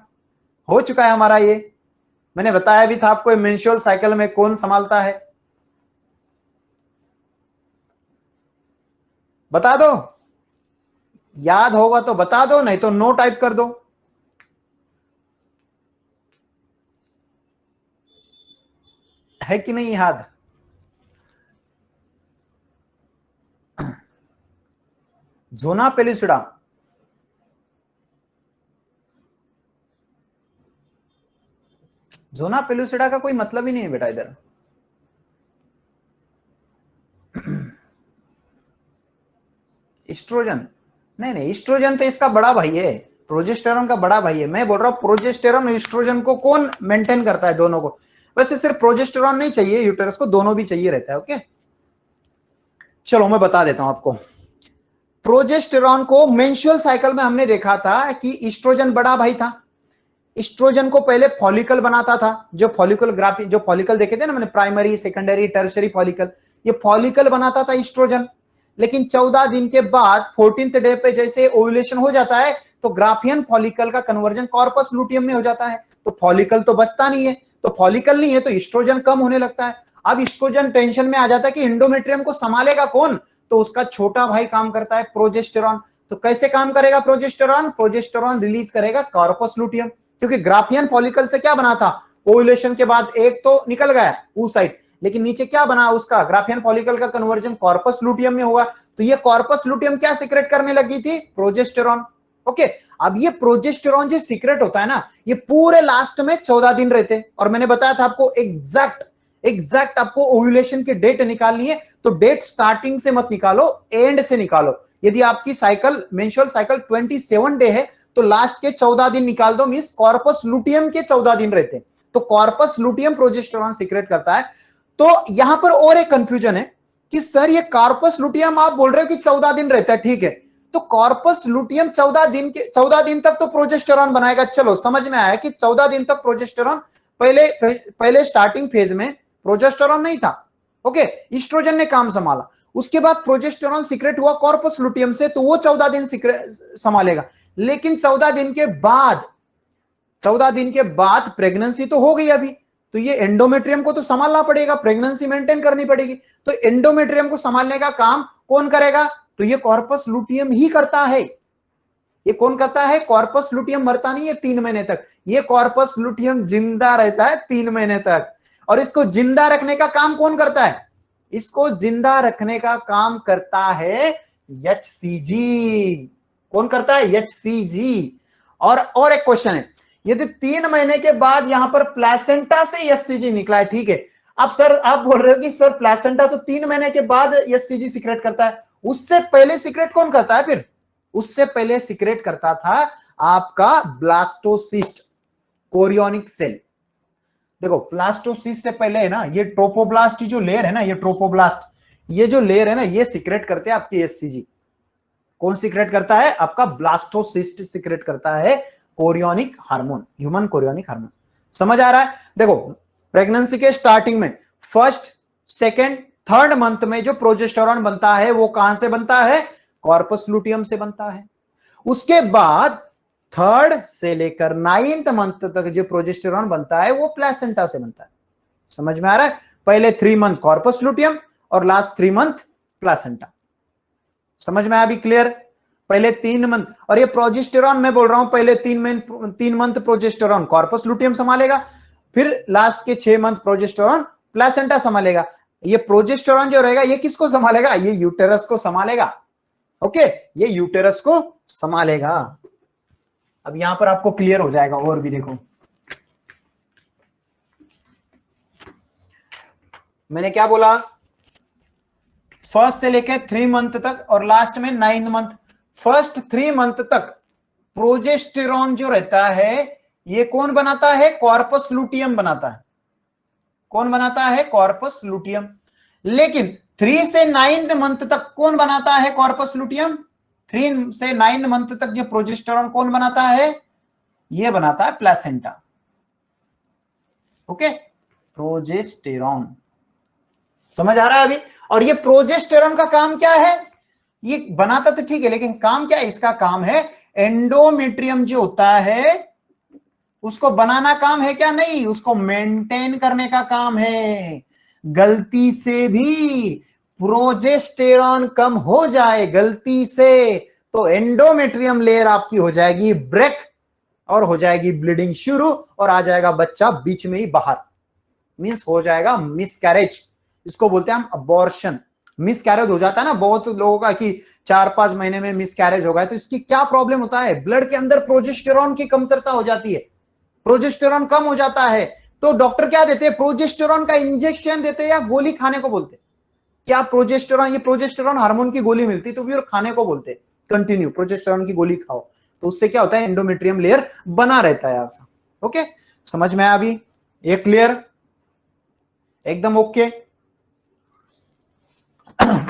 हो चुका है हमारा ये, मैंने बताया भी था आपको मेंस्ट्रुअल साइकिल में कौन संभालता है, बता दो। याद होगा तो बता दो, नहीं तो नो टाइप कर दो। है कि नहीं याद? जोना पेलुसिडा, जोना पेलुसिडा का कोई मतलब ही नहीं है बेटा इधर। इस्ट्रोजन, नहीं नहीं, इस्ट्रोजन तो इसका बड़ा भाई है, प्रोजेस्टेरॉन का बड़ा भाई है। मैं बोल रहा हूं प्रोजेस्टेरॉन और इस्ट्रोजन को कौन मेंटेन करता है, दोनों को। वैसे सिर्फ प्रोजेस्टेरॉन नहीं चाहिए यूटेरस को, दोनों भी चाहिए रहता है। ओके, चलो मैं बता देता हूं आपको। प्रोजेस्टेरॉन को मेंस्ट्रुअल साइकिल में हमने देखा था कि इस्ट्रोजन बड़ा भाई था। इस्ट्रोजन को पहले फॉलिकल बनाता था, जो फॉलिकल ग्राफी, जो फॉलिकल देखे थे ना मैंने, प्राइमरी, सेकेंडरी, टर्शियरी फॉलिकल, ये फॉलिकल बनाता था इस्ट्रोजन। लेकिन 14 दिन के बाद 14th डे पे जैसे ओव्यूलेशन हो जाता है तो ग्राफियन फॉलिकल का कन्वर्जन कॉर्पस लुटियम में हो जाता है, तो फॉलिकल तो बचता नहीं है, तो फॉलिकल नहीं है तो इस्ट्रोजन कम होने लगता है। अब इस्ट्रोजन टेंशन में आ जाता है कि एंडोमेट्रियम को संभालेगा कौन, तो उसका छोटा भाई काम करता है प्रोजेस्टेरॉन। तो कैसे काम करेगा प्रोजेस्टेरॉन, प्रोजेस्टेरॉन रिलीज करेगा कॉर्पस लुटियम, क्योंकि ग्राफियन फॉलिकल से क्या बना था, ओव्यूलेशन के बाद एक तो निकल गया उस साइड, लेकिन नीचे क्या बना उसका, ग्राफियन फॉलिकल का कन्वर्जन कॉर्पस लुटियम में हुआ, तो ये कॉर्पस लुटियम क्या सीक्रेट करने लगी थी, प्रोजेस्टेरॉन। ओके, अब ये प्रोजेस्टेरॉन जो सीक्रेट होता है ना, ये पूरे लास्ट में 14 दिन रहते, और मैंने बताया था आपको एग्जैक्ट आपको ओव्यूलेशन की डेट निकालनी है, तो डेट स्टार्टिंग से मत निकालो, एंड से निकालो। यदि आपकी साइकिल, मेंस्ट्रुअल साइकिल 27 डे है तो लास्ट के 14 दिन निकाल दो, मींस कॉर्पस लुटियम के 14 दिन रहते, तो कॉर्पस लुटियम प्रोजेस्टेरॉन सीक्रेट करता है। तो यहां पर और एक कंफ्यूजन है कि सर ये कॉर्पस लुटियम आप बोल रहे हो कि 14 दिन रहता है, ठीक है, तो कॉर्पस लुटियम 14 दिन तक तो प्रोजेस्टेरॉन बनाएगा, चलो समझ में आया कि 14 दिन तक प्रोजेस्टेरॉन, पहले स्टार्टिंग फेज में प्रोजेस्टेरॉन नहीं था। ओके, इस्ट्रोजन ने काम संभाला, उसके बाद प्रोजेस्टेरॉन सीक्रेट हुआ कॉर्पस लुटियम से, तो वो 14 दिन संभालेगा। लेकिन 14 दिन के बाद प्रेगनेंसी तो हो गई अभी, तो ये एंडोमेट्रियम को तो संभालना पड़ेगा, प्रेगनेंसी मेंटेन करनी पड़ेगी, तो एंडोमेट्रियम को संभालने का काम कौन करेगा, तो ये कॉर्पस लुटियम ही करता है। ये कौन करता है, कॉर्पस लुटियम मरता नहीं है 3 महीने तक, ये कॉर्पस लुटियम जिंदा रहता है 3 महीने तक। और इसको जिंदा रखने का काम कौन करता है, इसको जिंदा रखने का काम करता है एचसीजी। कौन करता है, एचसीजी। और एक क्वेश्चन है, यदि 3 महीने के बाद यहां पर प्लेसेंटा से एचसीजी निकला है, ठीक है, अब सर आप बोल रहे हो कि सर प्लेसेंटा तो 3 महीने के बाद एचसीजी सीक्रेट करता है, उससे पहले सीक्रेट कौन करता है, फिर उससे पहले सीक्रेट करता था आपका ब्लास्टोसिस्ट, कोरियोनिक सेल। देखो ब्लास्टोसिस्ट से पहले है ना, ये ट्रोपोब्लास्ट जो लेयर है ना, ये ट्रोपोब्लास्ट, ये जो लेयर है ना, ये सीक्रेट करते हैं आपकी एचसीजी। कौन सीक्रेट करता है, आपका ब्लास्टोसिस्ट सीक्रेट करता है chorionic hormone, human chorionic hormone. समझ आ रहा है, देखो प्रेगनेंसी के स्टार्टिंग में फर्स्ट, सेकेंड, थर्ड मंथ में जो प्रोजेस्टेरॉन बनता है वो कहां से बनता है, कॉर्पस लुटियम से बनता है। उसके बाद 3rd से लेकर 9th मंथ तक जो प्रोजेस्टेरॉन बनता है वो प्लेसेंटा से बनता है। समझ में आ रहा है, पहले 3 मंथ कॉर्पस लुटियम और लास्ट 3 मंथ प्लेसेंटा। समझ में आया अभी क्लियर, पहले 3 मंथ, और ये प्रोजेस्टेरॉन मैं बोल रहा हूं पहले 3 मंथ प्रोजेस्टेरॉन कॉर्पस लुटियम संभालेगा, फिर लास्ट के 6 मंथ प्रोजेस्टेरॉन प्लेसेंटा संभालेगा। ये प्रोजेस्टेरॉन जो रहेगा ये किसको संभालेगा, ये यूटेरस को संभालेगा। ओके, ये यूटेरस को संभालेगा। अब यहां पर आपको क्लियर हो जाएगा, और भी देखो मैंने क्या बोला, फर्स्ट से लेकर 3 मंथ तक और लास्ट में 9 मंथ। फर्स्ट 3 मंथ तक प्रोजेस्टेरॉन जो रहता है ये कौन बनाता है, कॉर्पस लुटियम बनाता है। कौन बनाता है, कॉर्पस लुटियम। लेकिन 3 से 9 मंथ तक कौन बनाता है कॉर्पस लुटियम, 3 से 9 मंथ तक जो प्रोजेस्टेरॉन कौन बनाता है, ये बनाता है प्लेसेंटा। Okay, progesterone. समझ आ रहा है अभी, और ये प्रोजेस्टेरॉन का काम क्या है, ये बनाता तो ठीक है लेकिन काम क्या है, इसका काम है एंडोमेट्रियम जो होता है उसको बनाना काम है क्या, नहीं, उसको मेंटेन करने का काम है। गलती से भी प्रोजेस्टेरॉन कम हो जाए गलती से, तो एंडोमेट्रियम लेयर आपकी हो जाएगी ब्रेक और हो जाएगी ब्लीडिंग शुरू, और आ जाएगा बच्चा बीच में ही बाहर, मींस हो जाएगा मिसकैरेज। इसको बोलते हैं हम अबॉर्शन। मिसकैरेज हो जाता है ना बहुत लोगों का कि 4-5 महीने में मिसकैरेज होगा, तो इसकी क्या प्रॉब्लम होता है, ब्लड के अंदर प्रोजेस्टेरॉन की कमतरता हो जाती है, प्रोजेस्टेरॉन कम हो जाता है, तो डॉक्टर क्या देते हैं, प्रोजेस्टेरॉन का इंजेक्शन देते हैं या गोली खाने को बोलते हैं। क्या प्रोजेस्टेरॉन, ये प्रोजेस्टेरॉन हार्मोन की गोली मिलती तो भी और खाने को बोलते हैं, कंटिन्यू प्रोजेस्टेरॉन की गोली खाओ, तो उससे क्या होता है, एंडोमेट्रियम लेयर बना रहता है ऐसा। ओके, समझ में आया अभी, ये क्लियर, एकदम ओके।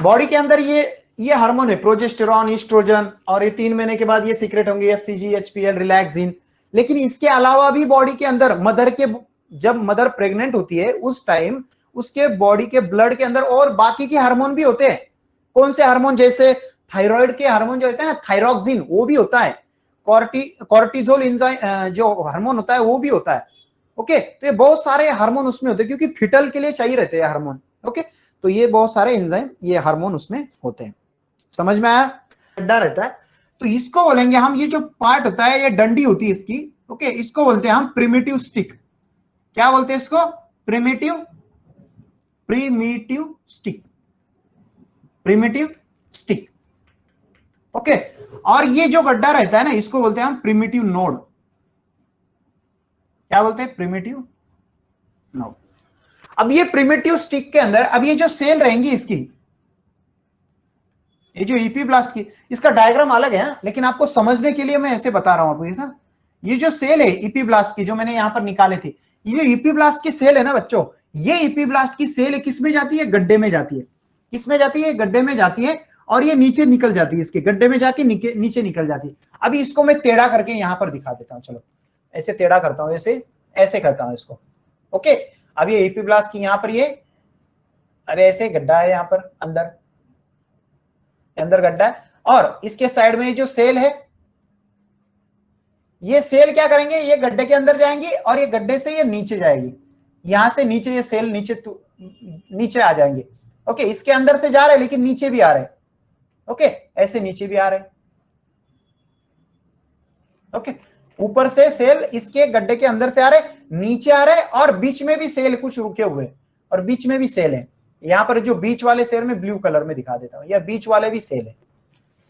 बॉडी के अंदर ये हार्मोन है प्रोजेस्टेरॉन, ईस्ट्रोजन, और ये 3 महीने के बाद ये सीक्रेट होंगे एचसीजी, एचपीएल, रिलैक्सिन। लेकिन इसके अलावा भी बॉडी के अंदर जब मदर प्रेग्नेंट होती है उस टाइम उसके बॉडी के ब्लड के अंदर और बाकी के हार्मोन भी होते हैं। कौन से हार्मोन, जैसे थायराइड के हार्मोन जो होता है ना, थायरॉक्सिन, वो भी होता है, कॉर्टिजोल एंजाइम जो हार्मोन होता है वो भी होता है। ओके, तो ये बहुत सारे हार्मोन उसमें होते हैं क्योंकि फिटल के लिए चाहिए रहते हैं हार्मोन। ओके, तो ये बहुत सारे एंजाइम, ये हार्मोन उसमें होते हैं। समझ में आया, गड्ढा रहता है, तो इसको बोलेंगे हम, ये जो पार्ट होता है, ये डंडी होती है इसकी। ओके, इसको बोलते हैं हम प्रिमिटिव स्टिक। क्या बोलते हैं इसको, primitive stick, primitive stick. Okay, और ये जो गड्ढा रहता है ना, इसको बोलते हैं हम प्रिमिटिव नोड। क्या बोलते हैं, प्रिमिटिव नोड। अब ये प्रिमिटिव स्टिक के अंदर, अब ये जो सेल रहेंगी इसकी, ये जो ईपीब्लास्ट की, इसका डायग्राम अलग है, लेकिन आपको समझने के लिए मैं ऐसे बता रहा हूं आपको। ऐसा, ये जो सेल है ईपीब्लास्ट की, जो मैंने यहां पर निकाले थे, ये जो ईपीब्लास्ट की सेल है ना बच्चों, ये ईपीब्लास्ट की सेल किस में जाती है, गड्ढे में जाती है। किस में जाती है, गड्ढे में जाती है, और ये नीचे निकल जाती है, इसके गड्ढे में जाके नीचे निकल जाती है। अभी इसको मैं टेढ़ा करके यहां पर दिखा देता हूं, चलो ऐसे टेढ़ा करता हूं, ऐसे करता हूं इसको। ओके, अब ये ईपीब्लास्ट की यहां पर ये, अरे ऐसे गड्ढा है, यहां पर अंदर गड्ढा है, और इसके साइड में जो सेल है, ये सेल क्या करेंगे, ये गड्ढे के अंदर जाएंगी और ये गड्ढे से ये नीचे जाएगी, यहां से नीचे ये सेल नीचे आ जाएंगे। ओके, इसके अंदर से जा रहे लेकिन नीचे भी आ रहे। ओके, ऐसे नीचे भी आ रहे। ओके, ऊपर से सेल इसके गड्ढे के अंदर से आ रहे, नीचे आ रहे, और बीच में भी सेल कुछ रुके हुए, और बीच में भी सेल है। यहां पर जो बीच वाले सेल में ब्लू कलर में दिखा देता हूं, या बीच वाले भी सेल है।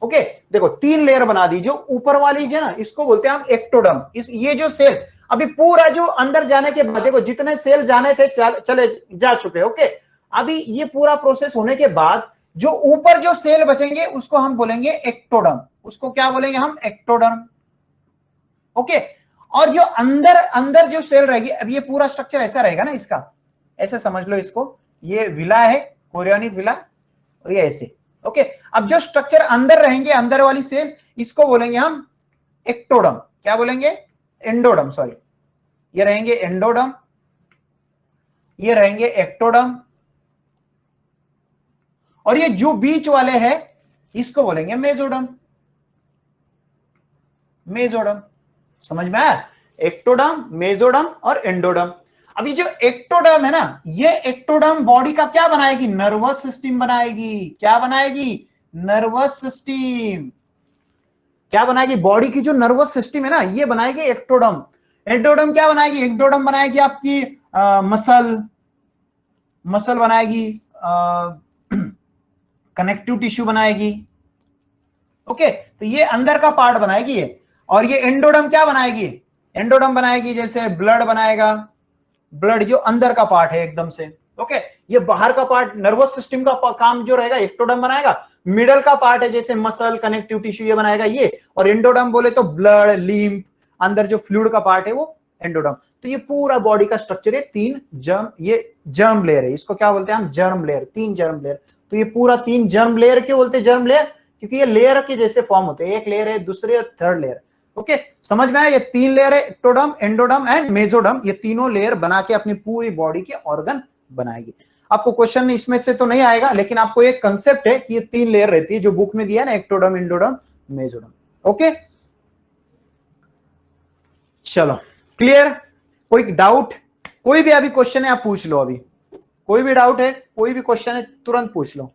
ओके, देखो 3 लेयर बना दी। जो ऊपर वाली है ना, इसको बोलते हैं हम एक्टोडर्म। ये जो सेल अभी पूरा जो अंदर जाने के बाद, देखो जितने सेल जाने थे चले जा चुके। ओके, अभी ये पूरा प्रोसेस होने के बाद जो ऊपर जो सेल बचेंगे उसको हम बोलेंगे एक्टोडर्म। उसको क्या बोलेंगे हम, एक्टोडर्म। ओके, और जो अंदर जो सेल रहेगी, अब ये पूरा स्ट्रक्चर ऐसा रहेगा ना इसका, ऐसे समझ लो इसको, ये विला है, कोरियोनिक विला, और ये ऐसे। ओके, अब जो स्ट्रक्चर अंदर रहेंगे, अंदर वाली सेल, इसको बोलेंगे हम एक्टोडर्म। क्या बोलेंगे, एंडोडर्म, सॉरी, ये रहेंगे एंडोडर्म, ये रहेंगे एक्टोडर्म, और ये जो बीच वाले हैं इसको बोलेंगे मेसोडर्म। मेसोडर्म, समझ में आया, एक्टोडर्म, मेसोडर्म और एंडोडर्म। अभी जो एक्टोडर्म है ना, ये एक्टोडर्म बॉडी का क्या बनाएगी, नर्वस सिस्टम बनाएगी। क्या बनाएगी, नर्वस सिस्टम। क्या बनाएगी, बॉडी की जो नर्वस सिस्टम है ना, ये बनाएगी एक्टोडर्म। एक्टोडर्म क्या बनाएगी, एक्टोडर्म बनाएगी आपकी मसल बनाएगी, कनेक्टिव टिश्यू बनाएगी। ओके, तो ये अंदर का पार्ट बनाएगी ये। और ये एंडोडर्म क्या बनाएगी, एंडोडर्म बनाएगी जैसे ब्लड बनाएगा, ब्लड जो अंदर का पार्ट है एकदम से। ओके, ये बाहर का पार्ट, नर्वस सिस्टम का काम जो रहेगा एक्टोडर्म बनाएगा। मिडल का पार्ट है जैसे मसल, कनेक्टिव टिश्यू, ये बनाएगा ये। और एंडोडर्म बोले तो ब्लड, लिम्फ, अंदर जो फ्लूइड का पार्ट है वो एंडोडर्म। तो ये पूरा बॉडी का स्ट्रक्चर है, 3 जर्म, ये जर्म लेयर है, इसको क्या बोलते हैं हम, जर्म लेयर, 3 जर्म लेयर। तो ये पूरा 3 जर्म लेयर क्यों बोलते हैं जर्म लेयर, क्योंकि ये लेयर के जैसे फॉर्म होते हैं, एक लेयर है, दूसरे, थर्ड लेयर। ओके, समझ में आया, ये 3 लेयर है, एक्टोडर्म, एंडोडर्म एंड मेसोडर्म। ये तीनों लेयर बना के अपनी पूरी बॉडी के ऑर्गन बनाएगी। आपको क्वेश्चन इसमें से तो नहीं आएगा, लेकिन आपको एक कंसेप्ट है कि ये 3 लेयर रहती है, जो बुक में दिया है ना, एक्टोडर्म, एंडोडर्म, मेसोडर्म। ओके, चलो क्लियर, कोई डाउट, कोई भी अभी क्वेश्चन है आप पूछ लो। अभी कोई भी डाउट है, कोई भी क्वेश्चन है तुरंत पूछ लो।